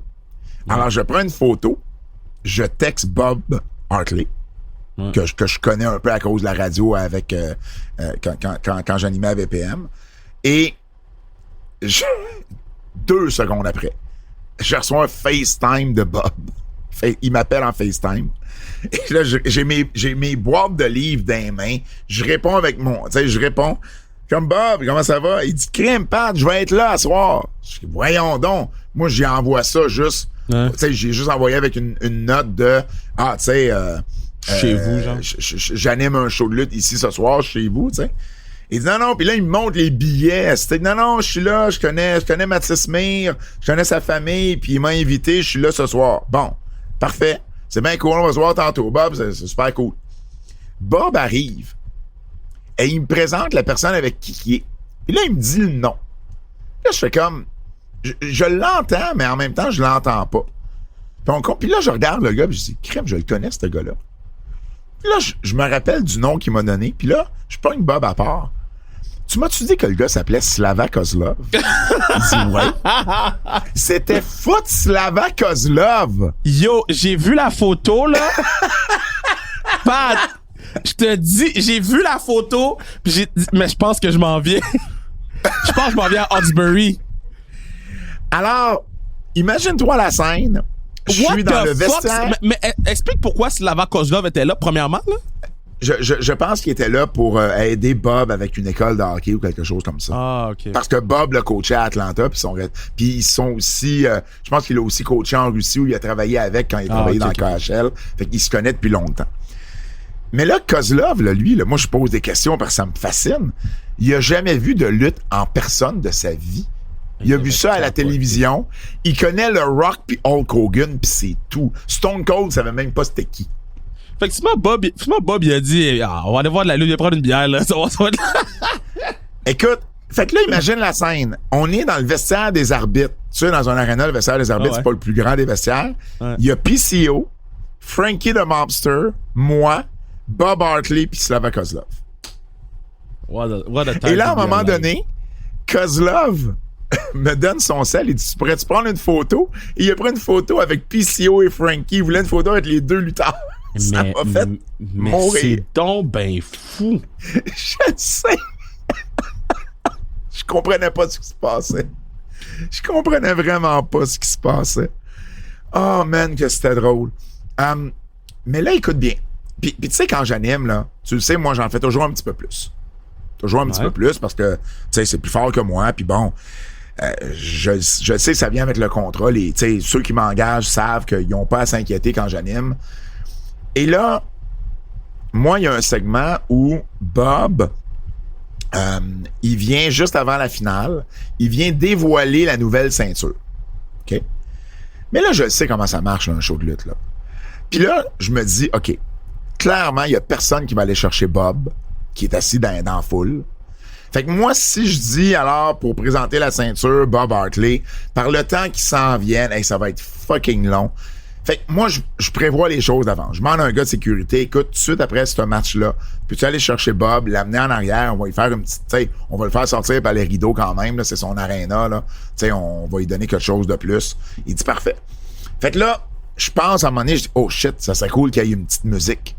Alors, je prends une photo. Je texte Bob Hartley, que je connais un peu à cause de la radio avec quand j'animais à VPM. Et 2 secondes après, je reçois un FaceTime de Bob. Il m'appelle en FaceTime. Et là, j'ai mes boîtes de livres dans les mains. Je réponds avec je réponds comme Bob, comment ça va? Il dit, crème Pat, je vais être là ce soir. Je dis, voyons donc. Moi, j'y envoie ça juste. J'ai juste envoyé avec une note de, chez vous, genre. J'anime un show de lutte ici ce soir, chez vous, tu sais. Il dit non, puis là, il me montre les billets. C'était non, je suis là, je connais Mathis Mir, je connais sa famille, puis il m'a invité, je suis là ce soir. Bon, parfait. C'est bien cool, on va se voir tantôt. Bob, c'est super cool. Bob arrive et il me présente la personne avec qui il est. Puis là, il me dit le nom. Là, je fais comme, je l'entends, mais en même temps, je l'entends pas. Puis là, je regarde le gars, puis je dis, crème, je le connais, ce gars-là. Puis là, je me rappelle du nom qu'il m'a donné, puis là, je pogne Bob à part. Tu m'as-tu dit que le gars s'appelait Slava Kozlov? Il dit, ouais. C'était foot Slava Kozlov. Yo, j'ai vu la photo, là. Pat, je te dis, j'ai vu la photo, puis j'ai dit, mais je pense que je m'en viens. Je pense que je m'en viens à Hawkesbury. Alors, imagine-toi la scène. Je suis dans le vestiaire. Mais explique pourquoi Slava Kozlov était là, premièrement, là. Je pense qu'il était là pour aider Bob avec une école de hockey ou quelque chose comme ça. Ah, OK. Parce que Bob l'a coaché à Atlanta, puis ils sont aussi... je pense qu'il a aussi coaché en Russie, où il a travaillé avec quand il travaillait dans le KHL. Fait qu'il se connaît depuis longtemps. Mais là, Kozlov, là, lui, là, moi, je pose des questions parce que ça me fascine. Il a jamais vu de lutte en personne de sa vie. Il a vu ça à la télévision. Il connaît le Rock puis Hulk Hogan, puis c'est tout. Stone Cold savait même pas c'était qui. Fait que finalement, Bob, il a dit, on va aller voir de la lutte, il va prendre une bière, là. Ça va être... Écoute, fait que là, imagine la scène. On est dans le vestiaire des arbitres. Tu sais, dans un aréna, le vestiaire des arbitres, c'est pas le plus grand des vestiaires. Ouais. Il y a PCO, Frankie the Mobster, moi, Bob Hartley puis Slava Kozlov. What a time. Et là, à un moment donné, Kozlov me donne son sel. Il dit, pourrais-tu prendre une photo? Et il a pris une photo avec PCO et Frankie. Il voulait une photo avec les deux lutteurs. Ça m'a fait mourir. C'est donc ben fou. Je sais. Je comprenais pas ce qui se passait. Je comprenais vraiment pas ce qui se passait. Oh man, que c'était drôle. Mais là, écoute bien. Puis tu sais, quand j'anime, là, tu le sais, moi, j'en fais toujours un petit peu plus. Toujours un petit peu plus parce que, tu sais, c'est plus fort que moi. Puis bon, je sais que ça vient avec le contrat. Ceux qui m'engagent savent qu'ils n'ont pas à s'inquiéter quand j'anime. Et là, moi, il y a un segment où Bob, il vient juste avant la finale, il vient dévoiler la nouvelle ceinture. OK? Mais là, je sais comment ça marche, là, un show de lutte, là. Puis là, je me dis, OK, clairement, il y a personne qui va aller chercher Bob, qui est assis dans la foule. Fait que moi, si je dis, alors, pour présenter la ceinture, Bob Hartley, par le temps qui s'en vienne, ça va être fucking long. Fait que moi, je prévois les choses d'avant. Je demande à un gars de sécurité, écoute, tout de suite après ce match-là, peux-tu aller chercher Bob, l'amener en arrière, on va lui faire une petite, tu sais, on va le faire sortir par les rideaux quand même, là, c'est son aréna, là. Tu sais, on va lui donner quelque chose de plus. Il dit parfait. Fait que là, je pense à un moment donné, je dis, oh shit, ça serait cool qu'il y ait une petite musique.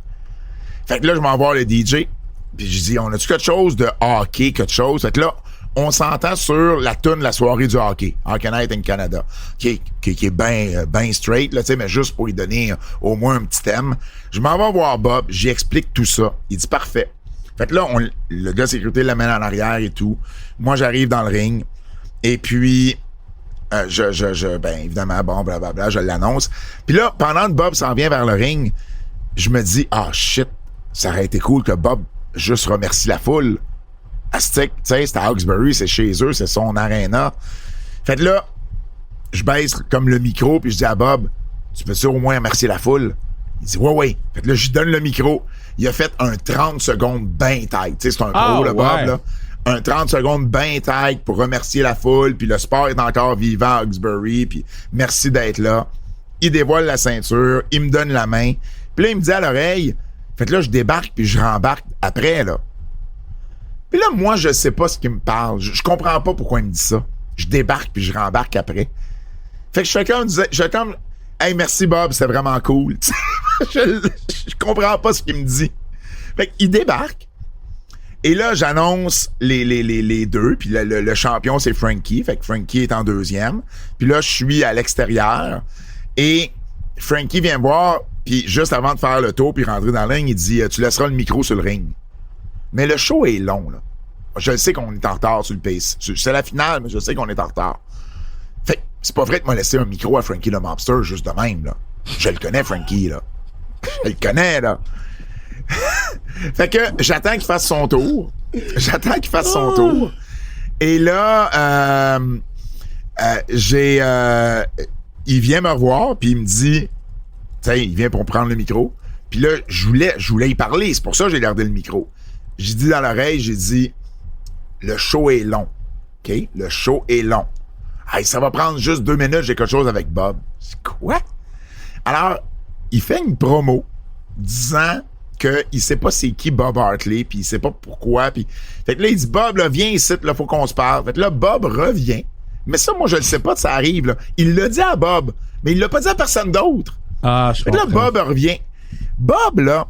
Fait que là, je m'en vais voir le DJ, puis je dis, on a-tu quelque chose de hockey, quelque chose? Fait que là, on s'entend sur la toune La soirée du hockey, Hockey Night in Canada, qui est bien straight, là, tu sais, mais juste pour lui donner au moins un petit thème. Je m'en vais voir Bob, j'y explique tout ça. Il dit parfait. Fait que là, le gars de sécurité l'amène en arrière et tout. Moi, j'arrive dans le ring. Et puis, ben, évidemment, bon, blablabla, je l'annonce. Puis là, pendant que Bob s'en vient vers le ring, je me dis, ah, shit, ça aurait été cool que Bob juste remercie la foule. Aztec, tu sais, c'est à Hawkesbury, c'est chez eux, c'est son aréna. Fait que là, je baisse comme le micro, puis je dis à Bob, tu peux-tu au moins remercier la foule? Il dit, ouais. Fait que là, je lui donne le micro. Il a fait un 30 secondes bien tight. Tu sais, c'est un pro, le Bob, là. Un 30 secondes bien tight pour remercier la foule, puis le sport est encore vivant à Hawkesbury, puis merci d'être là. Il dévoile la ceinture, il me donne la main, puis là, il me dit à l'oreille, fait que là, je débarque, puis je rembarque après, là. Puis là, moi, je sais pas ce qu'il me parle. Je comprends pas pourquoi il me dit ça. Je débarque puis je rembarque après. Fait que chacun me disait, hey, merci Bob, c'était vraiment cool. je comprends pas ce qu'il me dit. Fait qu'il débarque. Et là, j'annonce les deux. Puis le champion, c'est Frankie. Fait que Frankie est en deuxième. Puis là, je suis à l'extérieur. Et Frankie vient me voir. Puis juste avant de faire le tour puis rentrer dans le ring, il dit, tu laisseras le micro sur le ring. Mais le show est long, là. Je sais qu'on est en retard sur le pace. C'est la finale, mais je sais qu'on est en retard. Fait que c'est pas vrai de m'a laissé un micro à Frankie le Mobster juste de même, là. Je le connais, Frankie, là. Je le connais, là. Fait que j'attends qu'il fasse son tour. Et là, il vient me revoir, puis il me dit, tu sais, il vient pour prendre le micro. Puis là, je voulais y parler. C'est pour ça que j'ai gardé le micro. J'ai dit dans l'oreille, j'ai dit, le show est long. OK? Le show est long. Hey, ça va prendre juste 2 minutes, j'ai quelque chose avec Bob. C'est quoi? Alors, il fait une promo disant qu'il sait pas c'est qui Bob Hartley, puis il sait pas pourquoi. Puis fait que là, il dit, Bob, là, viens ici, là, faut qu'on se parle. Fait que là, Bob revient. Mais ça, moi, je le sais pas, ça arrive, là. Il l'a dit à Bob, mais il l'a pas dit à personne d'autre. Ah, je fait que là, Bob revient. Bob, là,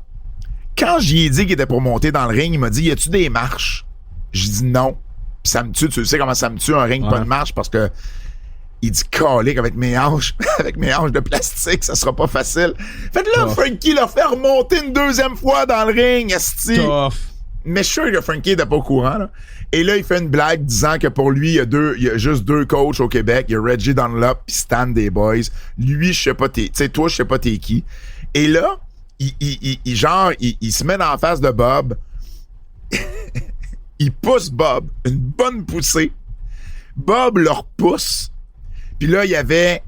quand j'y ai dit qu'il était pour monter dans le ring, il m'a dit, y a-tu des marches? J'ai dit non. Puis ça me tue, tu sais comment ça me tue, un ring, pas de marche, parce que il dit calique avec mes hanches, avec mes hanches de plastique, ça sera pas facile. Fait que là, Frankie l'a fait remonter une 2e fois dans le ring, esti. Mais je suis sûr que Frankie était pas au courant, là. Et là, il fait une blague disant que pour lui, il y a juste 2 coachs au Québec. Il y a Reggie Dunlop pis Stan des Boys. Lui, je sais pas tu sais, toi, je sais pas t'es qui. Et là, il se met dans la face de Bob. Il pousse Bob. Une bonne poussée. Bob le repousse. Puis là, il y avait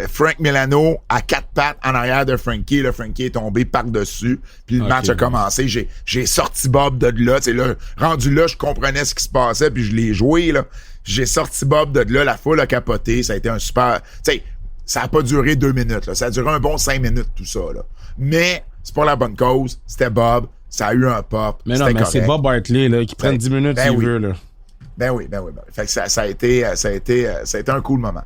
Frank Milano à 4 pattes en arrière de Frankie. Là, Frankie est tombé par-dessus. Puis le match a commencé. J'ai sorti Bob de là. T'sais, là. Rendu là, je comprenais ce qui se passait, puis je l'ai joué. Là. J'ai sorti Bob de là. La foule a capoté. Ça a été un super... T'sais, ça a pas duré 2 minutes. Là. Ça a duré un bon 5 minutes, tout ça. Là. Mais c'est pour la bonne cause. C'était Bob. Ça a eu un pop. Mais non, mais correct. C'est Bob Hartley là, qui prend 10 minutes s'il veut. Là. Ben oui. Fait que ça a été un cool moment.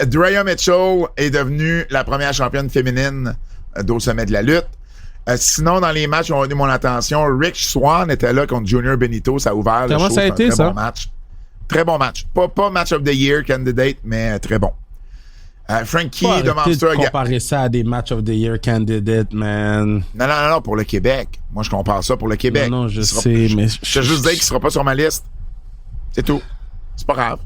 Drea Mitchell est devenue la première championne féminine d'au sommet de la lutte. Sinon, dans les matchs qui ont retenu mon attention, Rich Swann était là contre Junior Benito. Ça a ouvert le show. Comment ça a été, ça? Bon match. Très bon match. Pas match of the year candidate, mais très bon. Frankie de Monster... comparer ça à des match of the year candidate, man. Non, pour le Québec. Moi, je compare ça pour le Québec. Non, je sais, mais... Je te juste dire qu'il sera pas sur ma liste. C'est tout. C'est pas grave.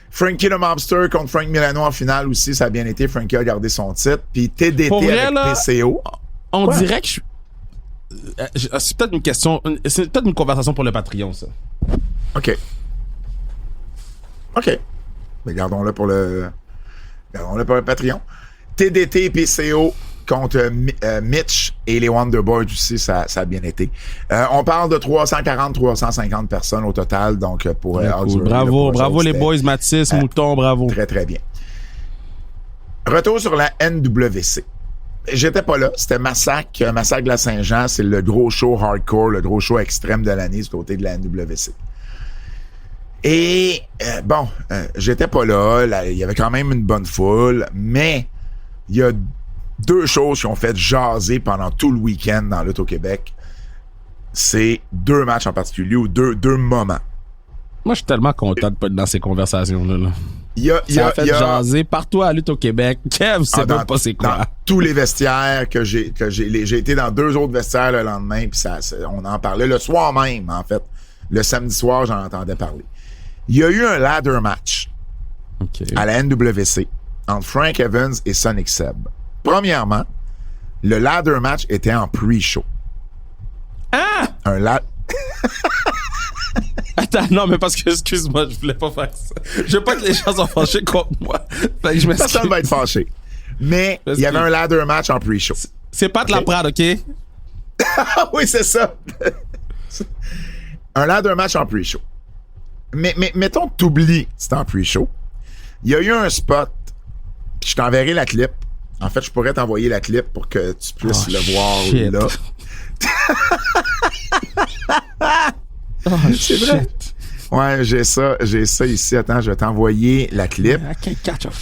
Frankie the Mobster contre Frank Milano en finale aussi, ça a bien été. Frankie a gardé son titre. Puis TDT vrai, avec là, PCO. On dirait que c'est peut-être une question... C'est peut-être une conversation pour le Patreon, ça. OK. Mais gardons-le pour le Patreon. TDT et PCO contre Mitch et les Wonder Boys aussi, ça a bien été. On parle de 340-350 personnes au total, donc pour cool. Bravo les boys, Mathis, Mouton, bravo. Très, très bien. Retour sur la NWC. J'étais pas là, c'était Massacre de la Saint-Jean, c'est le gros show hardcore, le gros show extrême de l'année du côté de la NWC. Et j'étais pas là, il y avait quand même une bonne foule, mais il y a 2 choses qui ont fait jaser pendant tout le week-end dans Lutte au Québec. C'est 2 matchs en particulier ou deux moments. Moi, je suis tellement content de pas être dans ces conversations-là. Ça a fait jaser partout à Lutte au Québec. Kev, c'est même pas c'est quoi. Dans tous les vestiaires j'ai été dans 2 autres vestiaires le lendemain, puis on en parlait le soir même, en fait. Le samedi soir, j'en entendais parler. Il y a eu un ladder match à la NWC entre Frank Evans et Sonic Seb. Premièrement, le ladder match était en pre-show. Ah! Un ladder... Attends, non, mais parce que, excuse-moi, je voulais pas faire ça. Je veux pas que les gens soient fâchés contre moi. Fait que je m'excuse. Personne va être fâché. Mais il y avait un ladder match en pre-show. C'est Pat Laprade, OK? Oui, c'est ça. Un ladder match en pre-show. Mais mettons que t'oublies, c'était en pre-show. Il y a eu un spot, puis je t'enverrai la clip. En fait, je pourrais t'envoyer la clip pour que tu puisses le voir là. C'est vrai. Ouais, j'ai ça ici. Attends, je vais t'envoyer la clip.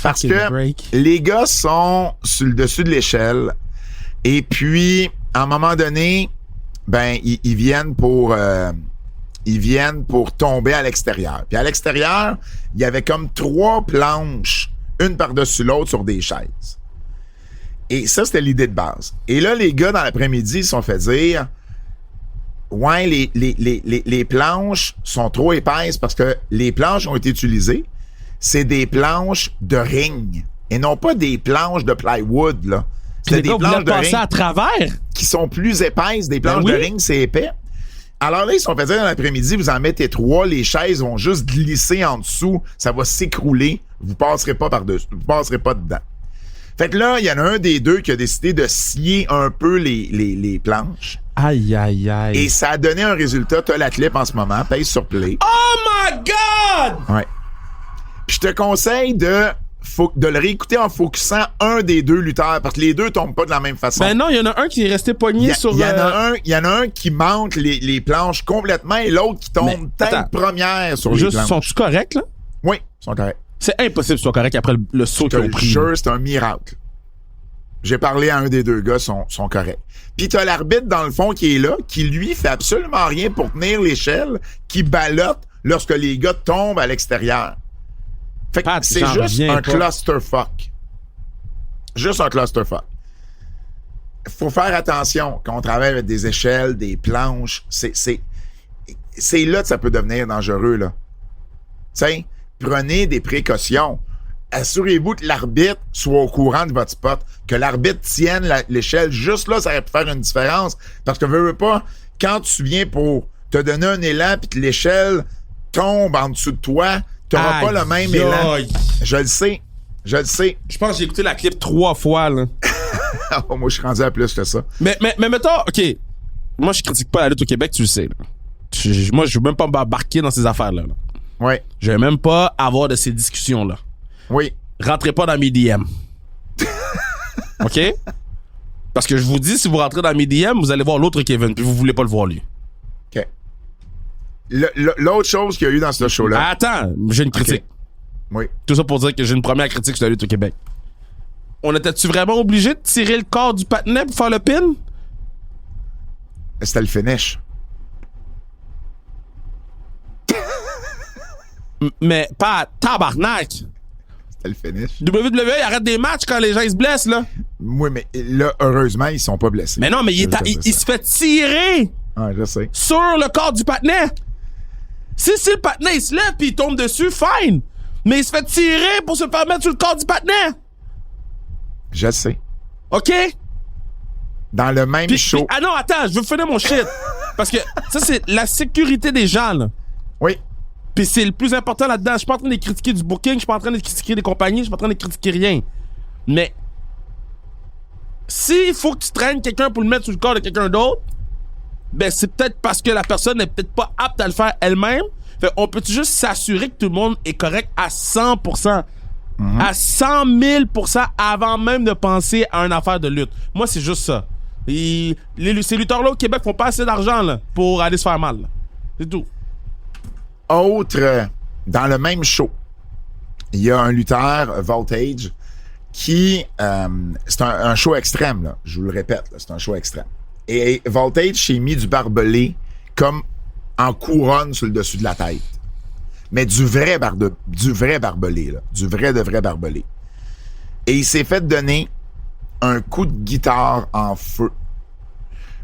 Parce que les gars sont sur le dessus de l'échelle. Et puis, à un moment donné, ils viennent pour tomber à l'extérieur. Puis à l'extérieur, il y avait comme 3 planches, une par-dessus l'autre sur des chaises. Et ça, c'était l'idée de base. Et là, les gars, dans l'après-midi, ils se sont fait dire, ouais, les planches sont trop épaisses parce que les planches ont été utilisées. C'est des planches de ring et non pas des planches de plywood, là. C'est des planches de ring à travers qui sont plus épaisses. Des planches de ring, c'est épais. Alors là, ils se sont fait dire dans l'après-midi, vous en mettez 3, les chaises vont juste glisser en dessous, ça va s'écrouler, vous passerez pas par-dessus, vous passerez pas dedans. Fait que là, il y en a un des 2 qui a décidé de scier un peu les planches. Aïe. Et ça a donné un résultat. T'as la clip en ce moment. Pèse sur play. Oh my God! Ouais. Puis je te conseille de le réécouter en focusant un des deux lutteurs, parce que les deux tombent pas de la même façon. Ben non, il y en a un qui est resté pogné sur... Il y en a un qui monte les planches complètement et l'autre qui tombe tête première sur les planches. Sont-ils corrects, là? Oui, ils sont corrects. C'est impossible qu'ils soient corrects après le saut qu'ils ont pris. Je te jure, c'est un miracle. J'ai parlé à un des deux gars, sont corrects. Puis t'as l'arbitre, dans le fond, qui est là, qui, lui, fait absolument rien pour tenir l'échelle, qui ballotte lorsque les gars tombent à l'extérieur. Fait que c'est juste un clusterfuck. Juste un clusterfuck. Faut faire attention quand on travaille avec des échelles, des planches. C'est là que ça peut devenir dangereux, là. T'sais, prenez des précautions. Assurez-vous que l'arbitre soit au courant de votre spot, que l'arbitre tienne l'échelle. Juste là, ça va faire une différence. Parce que veux pas, quand tu viens pour te donner un élan puis que l'échelle tombe en dessous de toi, t'auras pas le même élan. Je le sais. Je pense que j'ai écouté la clip 3 fois, là. Moi, je suis rendu à plus que ça. Mais mettons, OK. Moi, je critique pas la lutte au Québec, tu le sais, là. Moi, je veux même pas m'embarquer dans ces affaires-là. Là. Oui. Je vais même pas avoir de ces discussions-là. Oui. Rentrez pas dans mes DM. OK? Parce que je vous dis, si vous rentrez dans mes DM, vous allez voir l'autre Kevin, puis vous voulez pas le voir, lui. OK. L'autre chose qu'il y a eu dans ce show-là... Attends, j'ai une critique. Okay. Oui. Tout ça pour dire que j'ai une première critique sur la lutte au Québec. On était-tu vraiment obligé de tirer le corps du patinet pour faire le pin? C'était le finish. Mais pas tabarnak. C'était le finish. WWE, il arrête des matchs quand les gens ils se blessent, là. Oui, mais là, heureusement, ils sont pas blessés. Mais non, mais il se fait tirer. Ah, je sais. Sur le corps du patinet. Si le patinet, il se lève pis il tombe dessus, fine. Mais il se fait tirer pour se faire mettre sur le corps du patinet. Je sais. OK? Dans le même show. Ah non, attends, je veux finir mon shit. Parce que ça, c'est la sécurité des gens, là. Oui. Puis c'est le plus important là-dedans. Je suis pas en train de critiquer du booking, je suis pas en train de critiquer des compagnies, je suis pas en train de critiquer rien. Mais s'il faut que tu traînes quelqu'un pour le mettre sur le corps de quelqu'un d'autre, ben c'est peut-être parce que la personne n'est peut-être pas apte à le faire elle-même. Fait on peut juste s'assurer que tout le monde est correct à 100%. À 100 000% avant même de penser à une affaire de lutte. Moi, c'est juste ça. Ces lutteurs-là au Québec font pas assez d'argent là, pour aller se faire mal. Là. C'est tout. Autre, dans le même show, il y a un lutteur, Voltage, qui... c'est un show extrême, là. Je vous le répète, là, c'est un show extrême. Et Voltage s'est mis du barbelé comme en couronne sur le dessus de la tête. Mais du vrai barbelé, là. Du vrai barbelé. Et il s'est fait donner un coup de guitare en feu.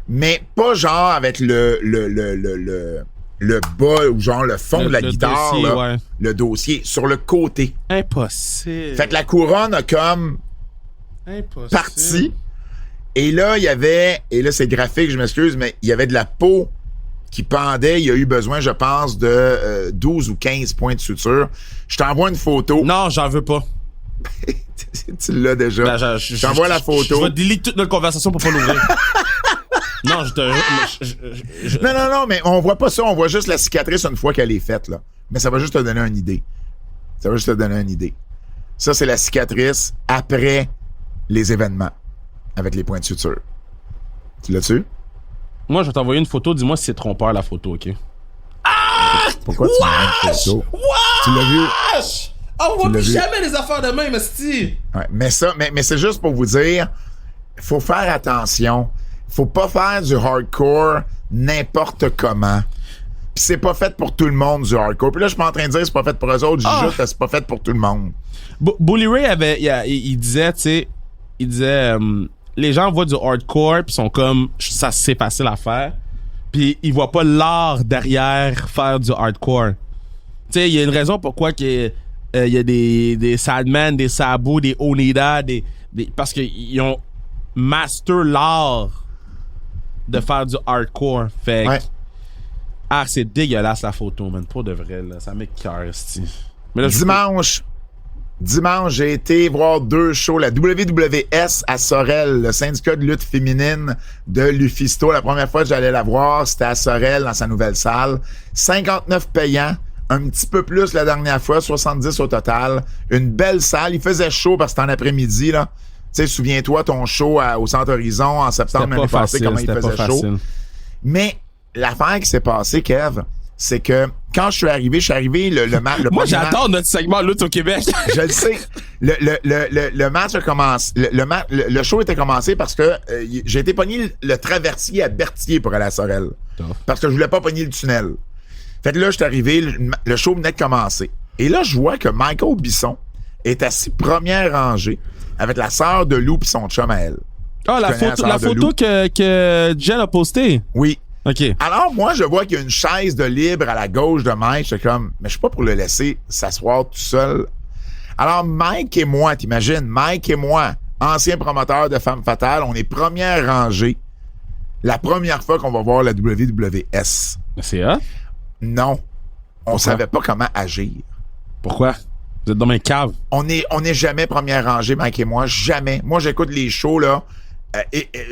Mais pas genre avec le bas ou genre le fond de la guitare, dossier, là, ouais. Le dossier, sur le côté. Impossible. Fait que la couronne a comme parti. Et là, il y avait, et là c'est graphique, je m'excuse, mais il y avait de la peau qui pendait. Il y a eu besoin, je pense, de 12 ou 15 points de suture. Je t'envoie une photo. Non, j'en veux pas. Tu l'as déjà. Ben, je t'envoie la photo. Je vais delete toute notre conversation pour pas l'ouvrir. Non, Non, mais on voit pas ça. On voit juste la cicatrice une fois qu'elle est faite, là. Mais ça va juste te donner une idée. Ça, c'est la cicatrice après les événements avec les points de suture. Tu l'as-tu? Moi, je vais t'envoyer une photo. Dis-moi si c'est trompeur, la photo, OK? Pourquoi tu m'envoies une photo? Tu l'as vu? On voit plus jamais les affaires de même, esti. Ouais, mais c'est juste pour vous dire, faut faire attention. Faut pas faire du hardcore n'importe comment. Pis c'est pas fait pour tout le monde, du hardcore. Puis là, je suis pas en train de dire que c'est pas fait pour eux autres. Je dis juste que c'est pas fait pour tout le monde. Bully Ray il disait, tu sais, les gens voient du hardcore pis sont comme, ça c'est facile à faire. Puis ils voient pas l'art derrière faire du hardcore. Tu sais, il y a une raison pourquoi il y a des Sadman, des Sabu, des Onida, parce qu'ils ont master l'art de faire du hardcore. Fait que, c'est dégueulasse la photo, man. Pour de vrai, là. Ça m'écoeure, c'ti. Mais là, Dimanche, j'ai été voir 2 shows. La WWS à Sorel, le syndicat de lutte féminine de Lufisto. La première fois que j'allais la voir, c'était à Sorel, dans sa nouvelle salle. 59 payants, un petit peu plus la dernière fois, 70 au total. Une belle salle. Il faisait chaud parce que c'était en après-midi, là. Tu sais, souviens-toi ton show au Centre Horizon en septembre l'année passée, comment il faisait chaud. Mais l'affaire qui s'est passée, Kev, c'est que quand je suis arrivé le match. Moi, j'adore notre segment Lutte au Québec. Je le sais. Le match a commencé. Le show était commencé parce que j'ai été pogné le traversier à Berthier pour aller à Sorel. Parce que je voulais pas pogner le tunnel. Fait que là, je suis arrivé, le show venait de commencer. Et là, je vois que Michael Bisson est assis première rangée avec la sœur de Lou pis son chum à elle. Ah, la photo que Jen a postée? Oui. OK. Alors, moi, je vois qu'il y a une chaise de libre à la gauche de Mike. Je suis comme, mais je suis pas pour le laisser s'asseoir tout seul. Alors, Mike et moi, ancien promoteur de Femme Fatale, on est première rangée. La première fois qu'on va voir la WWS. C'est ça? Non. On savait pas comment agir. Pourquoi? Vous êtes dans ma cave. On est jamais première rangée, Mike et moi. Jamais. Moi, j'écoute les shows, là.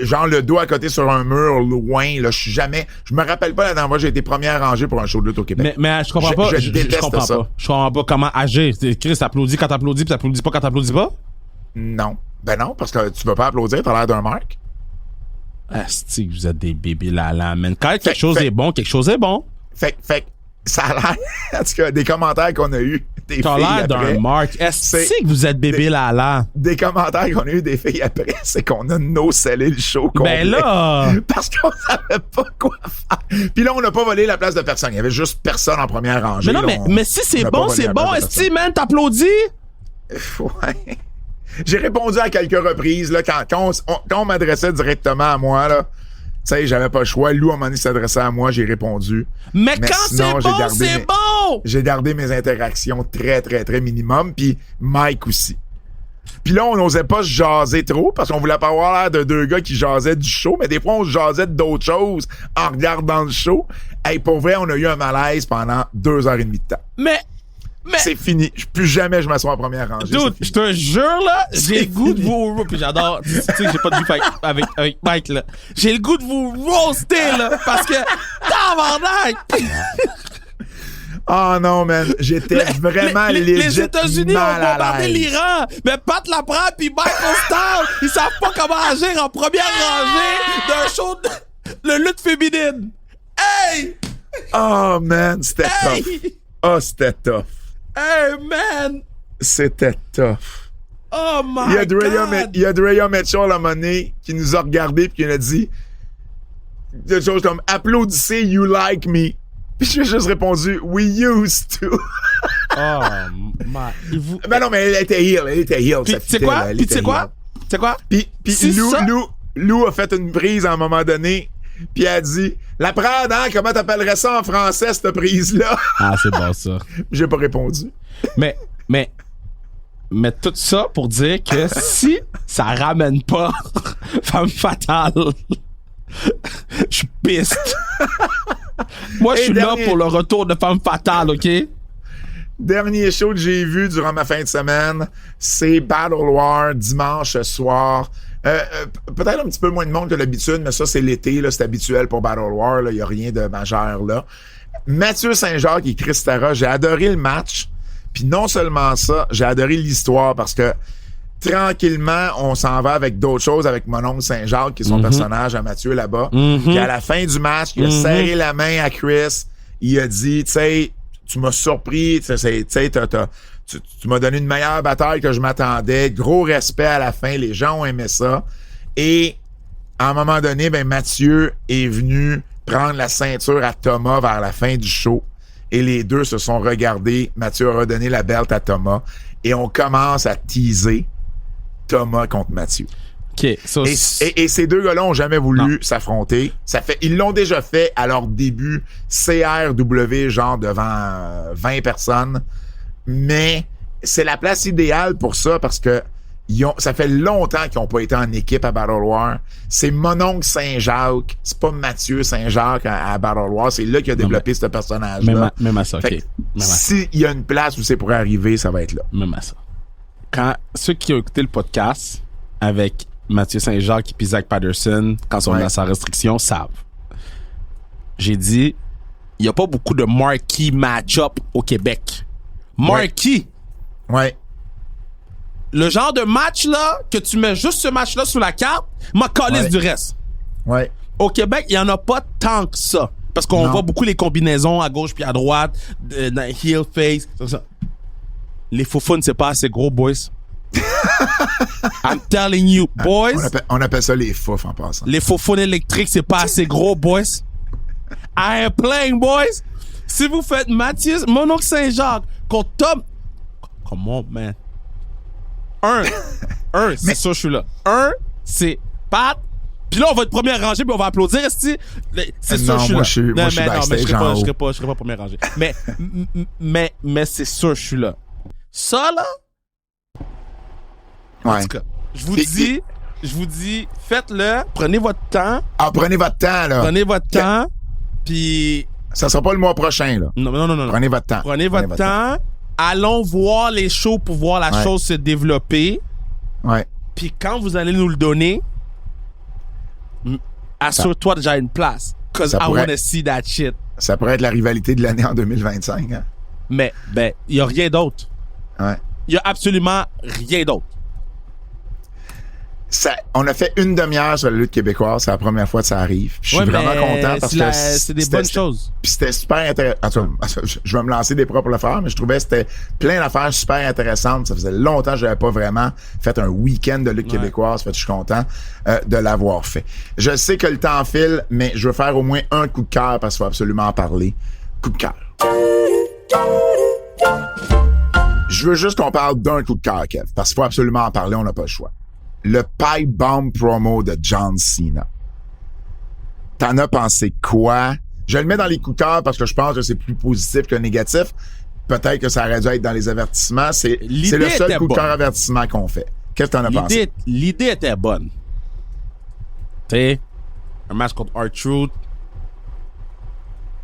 Genre le dos à côté sur un mur loin, là, je me rappelle pas la dernière fois j'ai été première rangée pour un show de lutte au Québec. Mais je comprends pas. Je comprends ça. Pas. Je comprends pas comment agir. Chris t'applaudis quand t'applaudis pis t'applaudis pas quand t'applaudis pas? Non. Ben non, parce que tu veux pas applaudir, t'as l'air d'un marque. Asti, vous êtes des bébés là, man. Quand quelque chose est bon, quelque chose est bon. Fait ça a l'air, en tout cas, des commentaires qu'on a eu des t'as filles l'air d'un Mark. Est-ce que vous êtes bébé là? Des commentaires qu'on a eu des filles après, c'est qu'on a no-sellé le show complet. Ben là! Parce qu'on savait pas quoi faire. Puis là, on n'a pas volé la place de personne. Il y avait juste personne en première rangée. Mais non, là, mais si c'est bon, c'est bon. Est-ce que, man, t'applaudis? Ouais. J'ai répondu à quelques reprises, là, quand on m'adressait directement à moi, là. Tu sais, j'avais pas le choix. Lou, à un moment donné, s'adressait à moi, j'ai répondu. Mais quand sinon, c'est bon, c'est bon! J'ai gardé mes interactions très, très, très minimum. Puis Mike aussi. Puis là, on n'osait pas se jaser trop parce qu'on voulait pas avoir l'air de deux gars qui jasaient du show. Mais des fois, on se jasait d'autres choses en regardant le show. Hey, pour vrai, on a eu un malaise pendant 2h30 de temps. Mais c'est fini. Plus jamais je m'assois en première rangée. Dude, je te jure, là, j'ai le goût de vous... Puis j'adore... Tu sais que j'ai pas de vue avec Mike, là. J'ai le goût de vous roaster, là, parce que... Tabarnak! Oh non, man. J'étais vraiment les États-Unis ont bombardé l'Iran. Mais Pat Laprade pis Michael Starr, ils savent pas comment agir en première rangée d'un show de lutte féminine. Hey! Oh, man, c'était tough. Oh, c'était tough. Hey, man! C'était tough. Oh, my God! Il y a Drea Mitchell à Money qui nous a regardé et qui nous a dit des choses comme « Applaudissez, you like me ». Puis j'ai juste répondu « We used to ». Oh, my... Ben non, mais elle était heel. Puis tu sais quoi? Puis Lou a fait une prise à un moment donné. Puis elle a dit « La Prade, hein? Comment t'appellerais ça en français, cette prise-là? » Ah, c'est bon, ça. J'ai pas répondu. Mais tout ça pour dire que si ça ramène pas Femme Fatale, je suis piste. Moi, je suis là pour le retour de Femme Fatale, OK? Dernier show que j'ai vu durant ma fin de semaine, c'est Battle War, dimanche soir. Peut-être un petit peu moins de monde que d'habitude, mais ça, c'est l'été, là, c'est habituel pour Battle War, il n'y a rien de majeur là. Mathieu Saint-Jacques et Chris Tara, j'ai adoré le match, puis non seulement ça, j'ai adoré l'histoire parce que tranquillement, on s'en va avec d'autres choses avec mon oncle Saint-Jacques, qui est son personnage à Mathieu là-bas. Puis à la fin du match, il a serré la main à Chris, il a dit, tu sais, tu m'as surpris, tu sais, tu m'as donné une meilleure bataille que je m'attendais. Gros respect à la fin. Les gens ont aimé ça. Et à un moment donné, ben Mathieu est venu prendre la ceinture à Thomas vers la fin du show. Et les deux se sont regardés. Mathieu a redonné la belt à Thomas. Et on commence à teaser Thomas contre Mathieu. Okay, so et ces deux gars-là ont jamais voulu s'affronter. Ils l'ont déjà fait à leur début CRW, genre devant 20 personnes. Mais c'est la place idéale pour ça parce que ça fait longtemps qu'ils n'ont pas été en équipe à Battle War. C'est mon oncle Saint-Jacques. C'est pas Mathieu Saint-Jacques à Battle War. C'est là qu'il a développé ce personnage-là. Même à ça, OK. S'il y a une place où c'est pour arriver, ça va être là. Même à ça. Quand ceux qui ont écouté le podcast avec Mathieu Saint-Jacques et Zach Patterson, quand on est à sa restriction, savent. J'ai dit, il n'y a pas beaucoup de marquee match-up au Québec. Marquee. Ouais. Le genre de match, là, que tu mets juste ce match-là sur la carte, m'a calisse du reste. Ouais. Au Québec, il n'y en a pas tant que ça. Parce qu'on voit beaucoup les combinaisons à gauche puis à droite, dans heel, face, tout ça. Les faufounes, c'est pas assez gros, boys. I'm telling you, boys. On appelle ça les fouf en passant. Les faufounes électriques, c'est pas assez gros, boys. I am playing, boys. Si vous faites Mathias, Mononcle Saint-Jacques, contre Tom. Come on, man. C'est ça, je suis là. C'est Pat. Puis là, on va être première rangée, puis on va applaudir, c'est sûr, je suis là. Je serais pas première rangée. Mais c'est sûr, je suis là. Ça, là. En tout cas, je vous dis, faites-le, prenez votre temps. Ah, prenez votre temps, là. Prenez votre temps, puis... Ça sera pas le mois prochain, là. Non. Prenez votre temps. Prenez votre temps. Allons voir les shows pour voir la chose se développer. Ouais. Puis quand vous allez nous le donner, assure-toi déjà une place. Cause I wanna see that shit. Ça pourrait être la rivalité de l'année en 2025, hein. Mais, il y a rien d'autre. Ouais. Il y a absolument rien d'autre. On a fait une demi-heure sur la lutte québécoise, c'est la première fois que ça arrive. Je suis vraiment content parce que c'est des bonnes choses. Puis c'était super intéressant. Je vais me lancer des propres pour le faire, mais je trouvais que c'était plein d'affaires super intéressantes. Ça faisait longtemps que j'avais pas vraiment fait un week-end de lutte québécoise. Fait que je suis content de l'avoir fait. Je sais que le temps file, mais je veux faire au moins un coup de cœur parce qu'il faut absolument en parler. Coup de cœur. Je veux juste qu'on parle d'un coup de cœur, Kev, parce qu'il faut absolument en parler, on n'a pas le choix. Le pipe bomb promo de John Cena. T'en as pensé quoi? Je le mets dans les coups de cœur parce que je pense que c'est plus positif que négatif. Peut-être que ça aurait dû être dans les avertissements. C'est le seul coup de cœur avertissement qu'on fait. Qu'est-ce que t'en as pensé? L'idée était bonne. Tu sais, un match contre R-Truth,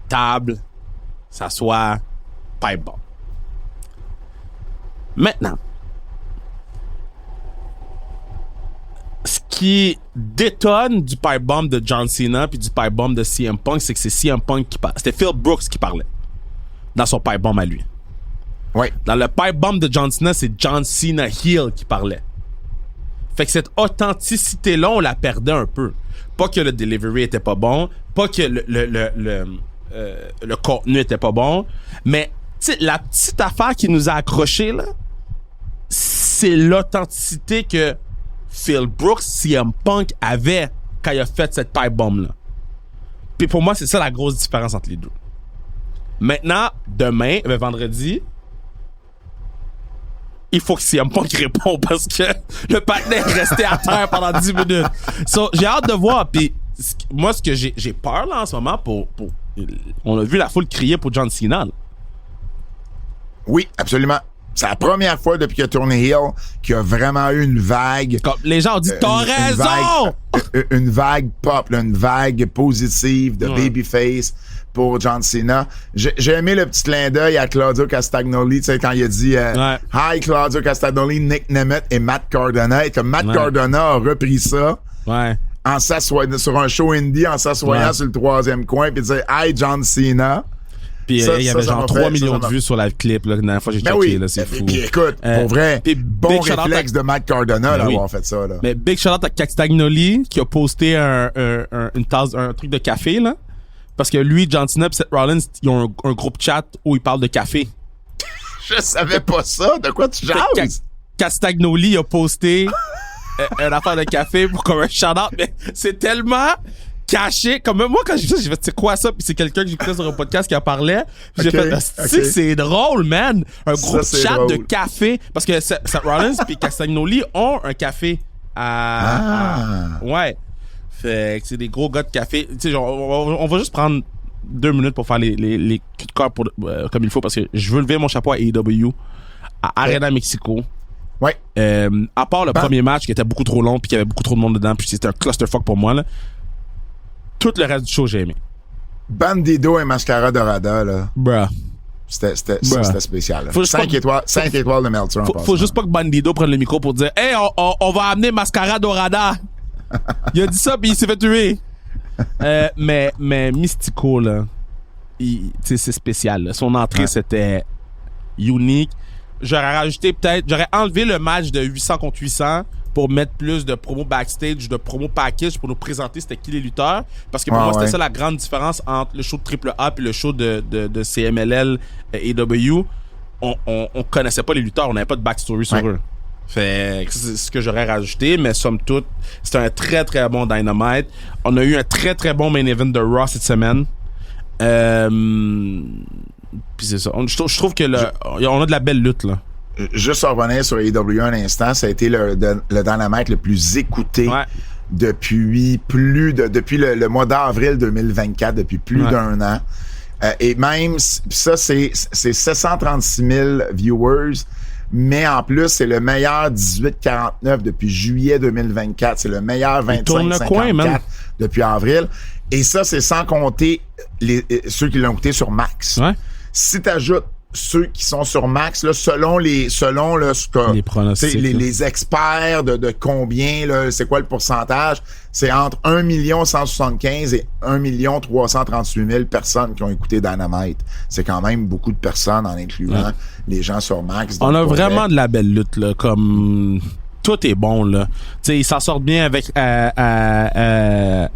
table, s'assoit, pipe bomb. Maintenant, ce qui détonne du pipe bomb de John Cena puis du pipe bomb de CM Punk, c'est que c'est CM Punk qui parlait. C'était Phil Brooks qui parlait dans son pipe bomb à lui. Oui. Dans le pipe bomb de John Cena, c'est John Cena heel qui parlait. Fait que cette authenticité-là, on la perdait un peu. Pas que le delivery était pas bon, pas que le contenu était pas bon, mais tu sais, la petite affaire qui nous a accrochés, là, c'est l'authenticité que Phil Brooks, CM Punk avait quand il a fait cette pipe bomb-là. Puis pour moi, c'est ça la grosse différence entre les deux. Maintenant, demain, vendredi, il faut que CM Punk réponde parce que le partenaire est resté à terre pendant 10 minutes. So, j'ai hâte de voir. Puis moi, ce que j'ai peur là en ce moment pour on a vu la foule crier pour John Cena. Là. Oui, absolument. C'est la première fois depuis qu'il a tourné heel qu'il y a vraiment eu une vague. Comme les gens ont dit, t'as raison! Une vague pop, là, une vague positive de babyface pour John Cena. J'ai aimé le petit clin d'œil à Claudio Castagnoli, tu sais, quand il a dit Hi Claudio Castagnoli, Nick Nemeth et Matt Cardona. Et que Matt Cardona a repris ça en s'assoyant sur un show indie, en s'assoyant sur le troisième coin, puis dire Hi John Cena. Puis il y avait genre 3 millions de vues sur la clip, là, la dernière fois que j'ai checké, là, c'est fou. Puis écoute, pour vrai, bon réflexe de Matt Cardona d'avoir fait ça, là. Mais big shout-out à Castagnoli qui a posté une tasse, un truc de café, là. Parce que lui, John Cena et Seth Rollins, ils ont un groupe chat où ils parlent de café. Je savais pas ça. De quoi tu jases? Castagnoli a posté une affaire de café pour comme un shout-out, mais c'est tellement caché. Comme moi, quand j'ai vu ça, j'ai fait, c'est quoi ça? Puis c'est quelqu'un que j'écoutais sur un podcast qui en parlait. J'ai fait, c'est drôle, man. Un groupe chat de café. Parce que Seth Rollins et Castagnoli ont un café ouais. Fait que c'est des gros gars de café. Tu sais, genre, on va juste prendre 2 minutes pour faire les coups de cœur comme il faut parce que je veux lever mon chapeau à AEW, à Arena Mexico. Ouais. À part le premier match qui était beaucoup trop long puis qu'il y avait beaucoup trop de monde dedans puis c'était un clusterfuck pour moi, là. Tout le reste du show, j'ai aimé. Bandido et Mascara Dorada, là. Bruh. C'était spécial. 5 étoiles de Meltzer. Faut juste pas que Bandido prenne le micro pour dire hey, on va amener Mascara Dorada. Il a dit ça puis il s'est fait tuer. Mais Mystico, là, c'est spécial. Là. Son entrée, c'était unique. J'aurais enlevé le match de 800 contre 800 pour mettre plus de promo backstage, de promo package pour nous présenter c'était qui les lutteurs. Parce que pour moi, c'était ça la grande différence entre le show de AAA et le show de CMLL et AEW. On connaissait pas les lutteurs, on n'avait pas de backstory sur eux. Fait que c'est ce que j'aurais rajouté, mais somme toute, c'était un très très bon Dynamite. On a eu un très très bon main event de Raw cette semaine. Puis c'est ça. Je trouve que on a de la belle lutte là. Juste revenir sur AEW un instant, ça a été le Dynamite le plus écouté depuis le mois d'avril 2024, depuis plus d'un an. Et même ça, c'est 736 000 viewers. Mais en plus, c'est le meilleur 18-49 depuis juillet 2024. C'est le meilleur 25-54 depuis avril. Et ça, c'est sans compter ceux qui l'ont écouté sur Max. Ouais. Si t'ajoutes ceux qui sont sur Max, là, selon les pronostics, les experts de combien, là, c'est quoi le pourcentage, c'est entre 1 175 et 1 338 000 personnes qui ont écouté Dynamite. C'est quand même beaucoup de personnes en incluant les gens sur Max. On a vraiment de la belle lutte, là, comme... Tout est bon, là. Tu sais, ils s'en sortent bien avec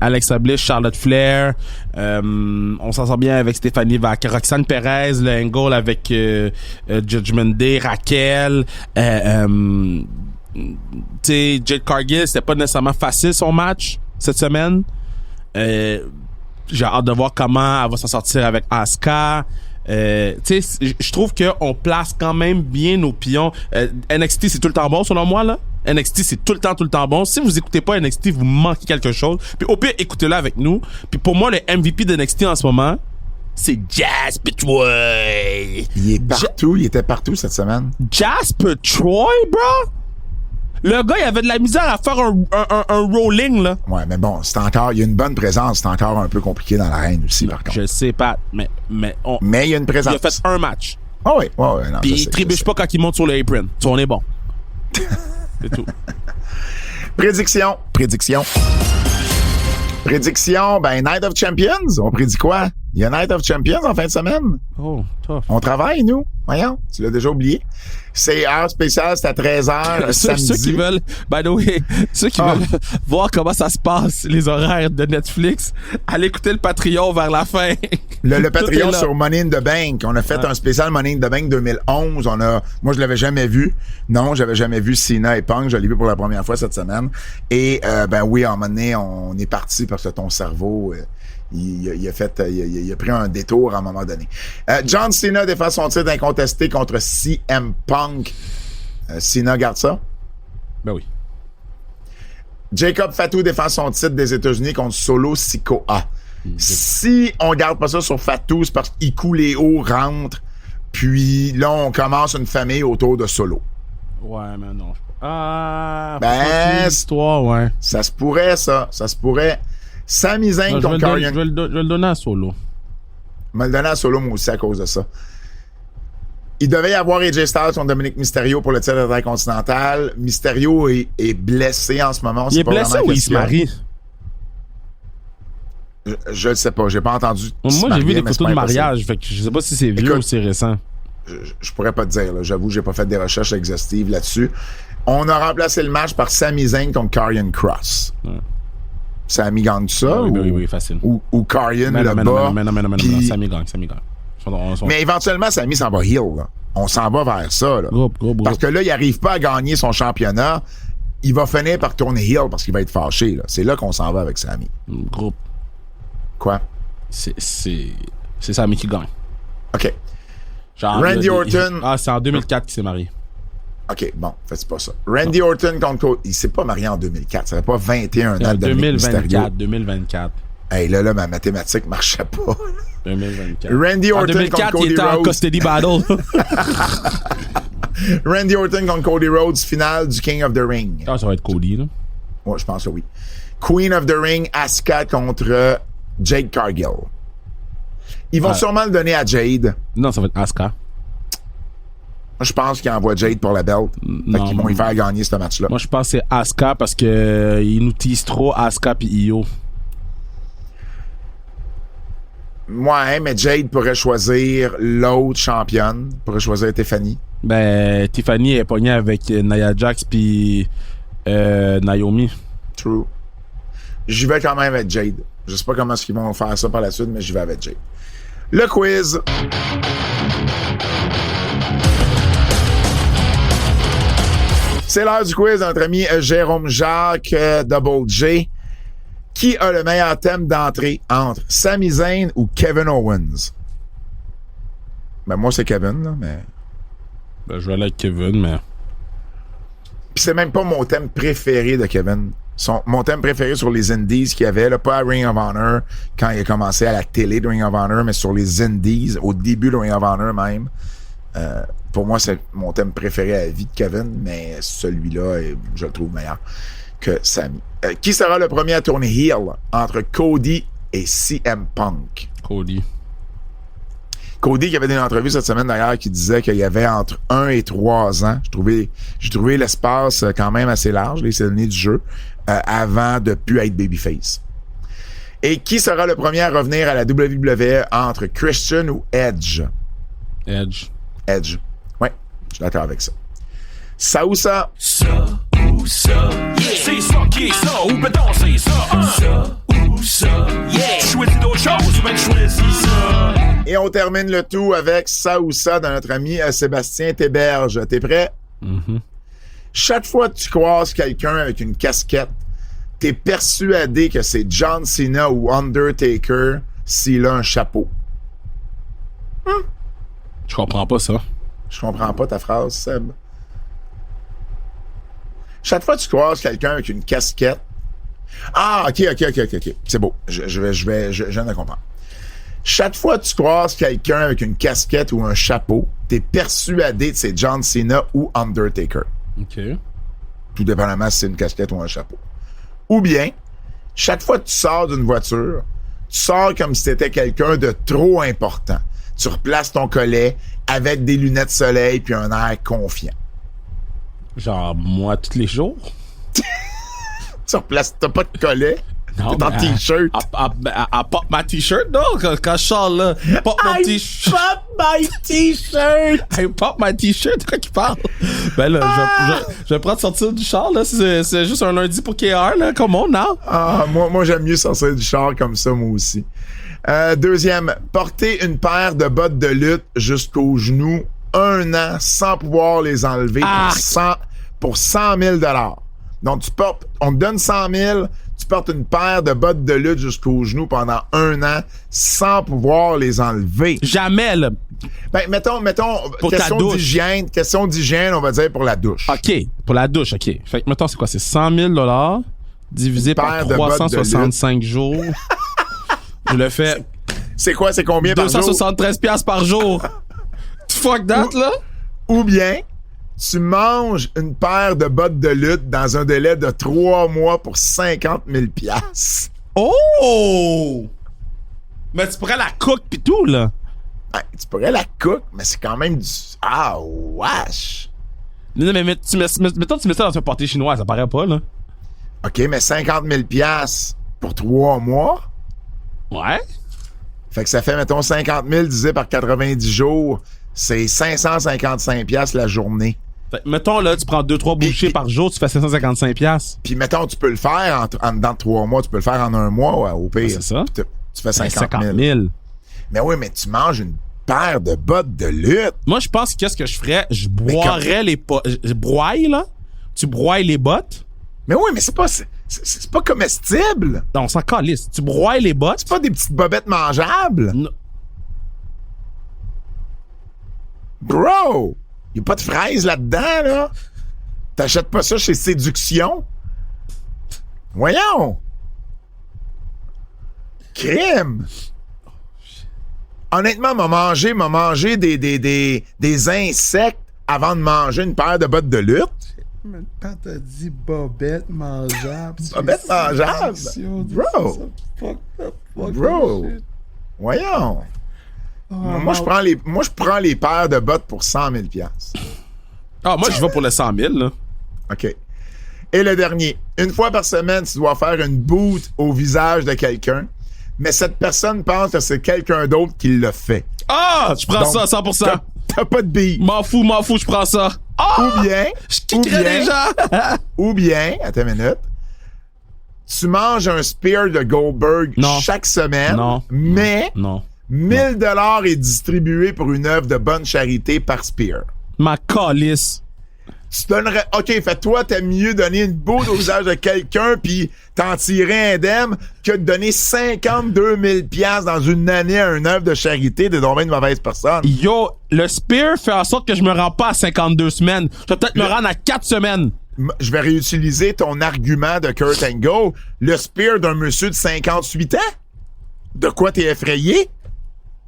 Alexa Bliss, Charlotte Flair. On s'en sort bien avec Stéphanie Vaca, Roxanne Perez, le angle avec Judgment Day, Raquel. Tu sais, Jade Cargill, c'était pas nécessairement facile son match cette semaine. J'ai hâte de voir comment elle va s'en sortir avec Asuka. Tu sais, je trouve qu'on place quand même bien nos pions. NXT, c'est tout le temps bon, selon moi, là. NXT, c'est tout le temps bon. Si vous écoutez pas NXT, vous manquez quelque chose. Puis au pire, écoutez-le avec nous. Puis pour moi, le MVP de NXT en ce moment, c'est Jasper Troy. Il est partout. Il était partout cette semaine. Jasper Troy, bro? Le gars, il avait de la misère à faire un rolling, là. Ouais, mais bon, il y a une bonne présence. C'est encore un peu compliqué dans l'arène aussi, par contre. Je sais pas, mais il y a une présence. Il a fait un match. Ah oui, non. Puis il trébuche pas quand il monte sur le apron. Ça, on est bon. C'est tout. Prédiction, Night of Champions. On prédit quoi? Il y a Night of Champions en fin de semaine. Oh, tough. On travaille, nous. Voyons, tu l'as déjà oublié. C'est heure spéciale, c'est à 13h samedi. Ceux qui veulent, by the way, veulent voir comment ça se passe, les horaires de Netflix, allez écouter le Patreon vers la fin. Le Patreon sur Money in the Bank. On a fait un spécial Money in the Bank 2011. Moi, je l'avais jamais vu. Non, j'avais jamais vu Cena et Punk. Je l'ai vu pour la première fois cette semaine. Et, oui, à un moment donné, on est parti parce que ton cerveau, il a pris un détour à un moment donné. John Cena défend son titre incontesté contre CM Punk. Cena garde ça? Ben oui. Jacob Fatu défend son titre des États-Unis contre Solo Sikoa. Si on garde pas ça sur Fatu, c'est parce qu'Iku Leo rentre, puis là, on commence une famille autour de Solo. Ouais, mais non. Histoire, ouais. Ça se pourrait, ça. Ça se pourrait. Sami Zayn contre Karrion. Je vais le donner à Solo. Je vais le donner à Solo, moi aussi, à cause de ça. Il devait y avoir AJ Styles contre Dominic Mysterio pour le titre intercontinental. Mysterio est blessé en ce moment. Il est blessé ou il se marie? Je le sais pas. J'ai pas entendu. Moi, j'ai vu des photos de mariage. Fait que je sais pas si c'est vieux ou si c'est récent. Je pourrais pas te dire. Là. J'avoue, j'ai pas fait des recherches exhaustives là-dessus. On a remplacé le match par Sami Zayn contre Karrion Kross. Ouais. Sami gagne ça? Oui, facile. Ou Karrion le bat? Non, Sami gagne. Mais éventuellement, Sami s'en va heel. Là. On s'en va vers ça. Là. Parce que là, il arrive pas à gagner son championnat. Il va finir par tourner heel parce qu'il va être fâché. Là. C'est là qu'on s'en va avec Sami. Groupe. Quoi? C'est Sami qui gagne. OK. Genre, Randy Orton... c'est en 2004 qu'il s'est marié. OK, bon, faites pas ça. Randy Orton contre... Il s'est pas marié en 2004. Ça fait pas 21 ans de 2024. Hey, là, ma mathématique marchait pas. 2024. Randy Orton 2004, contre Cody il était Rhodes. en custody battle. Randy Orton contre Cody Rhodes, finale du King of the Ring. Ça va être Cody, là. Ouais, je pense que oui. Queen of the Ring, Asuka contre Jade Cargill. Ils vont sûrement le donner à Jade. Non, ça va être Asuka. Moi, je pense qu'ils envoient Jade pour la belt. Fait qu'ils vont y faire gagner ce match-là. Moi, je pense que c'est Asuka parce que ils nous teasent trop Asuka puis Io. Ouais, mais Jade pourrait choisir l'autre championne. Pourrait choisir Tiffany. Ben, Tiffany est pognée avec Nia Jax puis Naomi. True. J'y vais quand même avec Jade. Je sais pas comment ils vont faire ça par la suite, mais j'y vais avec Jade. Le quiz. C'est l'heure du quiz de notre ami Jérôme Jacques, Double J. Qui a le meilleur thème d'entrée entre Sami Zayn ou Kevin Owens? Ben, moi, c'est Kevin, là, mais... Ben, je vais aller avec Kevin, mais... Puis c'est même pas mon thème préféré de Kevin. Mon thème préféré sur les Indies qu'il y avait, là, pas à Ring of Honor, quand il a commencé à la télé de Ring of Honor, mais sur les Indies, au début de Ring of Honor même. Pour moi, c'est mon thème préféré à la vie de Kevin, mais celui-là, je le trouve meilleur que Sami. Qui sera le premier à tourner heel entre Cody et CM Punk? Cody qui avait une entrevue cette semaine d'ailleurs qui disait qu'il y avait entre 1 et 3 ans. J'ai trouvé l'espace quand même assez large, les années du jeu, avant de plus être babyface. Et qui sera le premier à revenir à la WWE entre Christian ou Edge? Edge. Ouais, je suis d'accord avec ça. Ça ou ça? Ça ou ça, yeah. C'est ça qui est ça, ou ben non, c'est ça. Ça ou ça, yeah. Choisis d'autres choses, ou ben choisis ça. Et on termine le tout avec ça ou ça de notre ami Sébastien Théberge. T'es prêt? Mm-hmm. Chaque fois que tu croises quelqu'un avec une casquette, t'es persuadé que c'est John Cena ou Undertaker s'il a un chapeau. Je comprends pas ça. Je comprends pas ta phrase, Seb. Chaque fois que tu croises quelqu'un avec une casquette... Ah, OK. C'est beau. Je viens de comprendre. Chaque fois que tu croises quelqu'un avec une casquette ou un chapeau, t'es persuadé que c'est John Cena ou Undertaker. OK. Tout dépendamment si c'est une casquette ou un chapeau. Ou bien, chaque fois que tu sors d'une voiture, tu sors comme si t'étais quelqu'un de trop important. Tu replaces ton collet avec des lunettes soleil puis un air confiant. Genre, moi, tous les jours? Tu replaces... T'as pas de collet? Non, t'es en t-shirt. Elle pop ma t-shirt, non? Quand je sors là, pop mon t-shirt. Pop my t-shirt! Elle pop ma t-shirt, de quoi qu'il parle? Ben là, je vais prendre sortir du char, là. C'est juste un lundi pour KR, là. Come on, now. Ah, moi, j'aime mieux sortir du char comme ça, moi aussi. Deuxième, porter une paire de bottes de lutte jusqu'aux genoux 1 an sans pouvoir les enlever pour 100 000 $. Donc, on te donne 100 000, tu portes une paire de bottes de lutte jusqu'aux genoux pendant 1 an sans pouvoir les enlever. Jamais, là. Ben, mettons, pour question d'hygiène, on va dire pour la douche. OK, pour la douche, OK. Fait que, mettons, c'est quoi? C'est 100 000 $ divisé par 365 jours. Je le fais. C'est quoi? C'est combien par jour? 273 $ par jour. Fuck that, là? Ou bien, tu manges une paire de bottes de lutte dans un délai de 3 mois pour 50 000 $. Oh! Mais tu pourrais la cook pis tout, là. Ben, tu pourrais la cook, mais c'est quand même du... Ah, wesh! Non, mais mettons, tu mets ça dans un pâté chinois, ça paraît pas, là. OK, mais 50 000 $ pour 3 mois? Ouais. Fait que ça fait, mettons, 50 000 divisé par 90 jours, c'est 555 $ la journée. Fait que, mettons, là, tu prends 2-3 bouchées par jour, tu fais 755 $. Puis, mettons, tu peux le faire en dedans de 3 mois, tu peux le faire en 1 mois, ouais, au pire. Ouais, c'est ça. Tu fais 50 000. Mais oui, mais tu manges une paire de bottes de lutte. Moi, je pense que qu'est-ce que je ferais? Je broierais les bottes. Je broie, là. Tu broies les bottes. Mais oui, mais c'est pas comestible. Non, on s'en calisse. Tu broies les bottes. C'est pas des petites bobettes mangeables. Non. Bro! Y a pas de fraises là-dedans, là. T'achètes pas ça chez Séduction? Voyons! Crime! Honnêtement, m'a mangé des insectes avant de manger une paire de bottes de lutte. Mais quand t'as dit bobette mangeable... Bobette mangeable? Bro! Bro! Voyons! Moi, je prends les paires de bottes pour 100 000 $. Ah, moi, je vais pour le 100 000, là. OK. Et le dernier. Une fois par semaine, tu dois faire une boot au visage de quelqu'un. mais cette personne pense que c'est quelqu'un d'autre qui l'a fait. Ah! Je prends ça, 100%. T'as pas de billes. M'en fous, je prends ça. Ah! Ou bien... Je kickerais déjà. Ou bien, attends une minute, tu manges un spear de Goldberg chaque semaine, mais 1000 $ est distribué pour une œuvre de bonne charité par spear. Ma calisse. Tu donnerais... OK, fait toi, t'aimes mieux donner une boule au visage de quelqu'un puis t'en tirer indemne que de donner 52 000 $ dans une année à une œuvre de charité. T'es donc bien une mauvaise personne. Yo, le spear fait en sorte que je me rends pas à 52 semaines. Je vais peut-être me rendre à 4 semaines. Je vais réutiliser ton argument de Kurt Angle. Le spear d'un monsieur de 58 ans? De quoi t'es effrayé?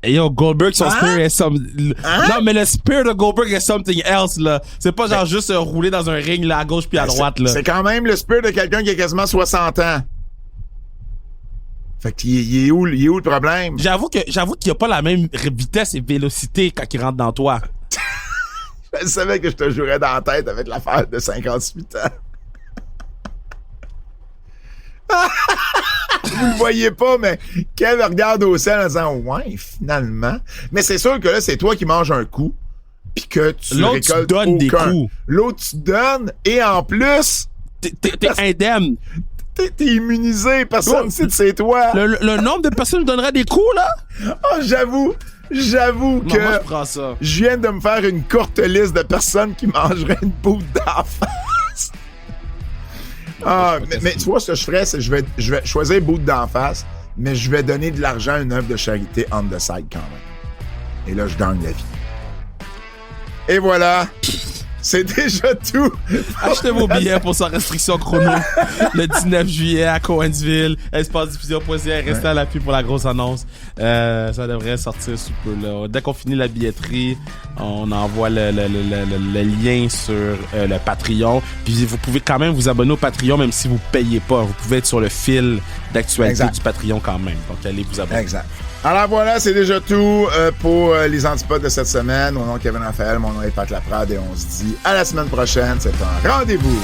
Hey yo, Goldberg, son spear est Non, mais le spear de Goldberg est something else, là. C'est pas genre juste rouler dans un ring, là, à gauche puis à droite, là. C'est quand même le spear de quelqu'un qui a quasiment 60 ans. Fait qu'il est où le problème? J'avoue qu'il y a pas la même vitesse et vélocité quand il rentre dans toi. Je savais que je te jouerais dans la tête avec l'affaire de 58 ans. Vous le voyez pas, mais Kev regarde au ciel en disant « Ouais, finalement. » Mais c'est sûr que là, c'est toi qui manges un coup pis que tu récoltes tu donnes des coups. L'autre, tu donnes et en plus... T'es indemne. T'es immunisé. Personne ne sait que c'est toi. Le nombre de personnes qui donneraient des coups, là? Oh, j'avoue que moi, je prends ça. Je viens de me faire une courte liste de personnes qui mangeraient une boule d'en face. Mais tu vois, ce que je ferais, c'est que je vais choisir bout d'en face, mais je vais donner de l'argent à une œuvre de charité on the side quand même. Et là, je gagne la vie. Et voilà. C'est déjà tout. Achetez vos billets pour sa restriction chrono le 19 juillet à Cowansville. EspaceDiffusion.ca. Restez à l'appui pour la grosse annonce. Ça devrait sortir sous peu, là. Dès qu'on finit la billetterie, on envoie le lien sur le Patreon. Puis vous pouvez quand même vous abonner au Patreon même si vous payez pas. Vous pouvez être sur le fil d'actualité du Patreon quand même. Donc allez vous abonner. Exact. Alors voilà, c'est déjà tout pour les antipodes de cette semaine. Mon nom est Kevin Raphaël, mon nom est Pat Laprade et on se dit à la semaine prochaine. C'est un rendez-vous.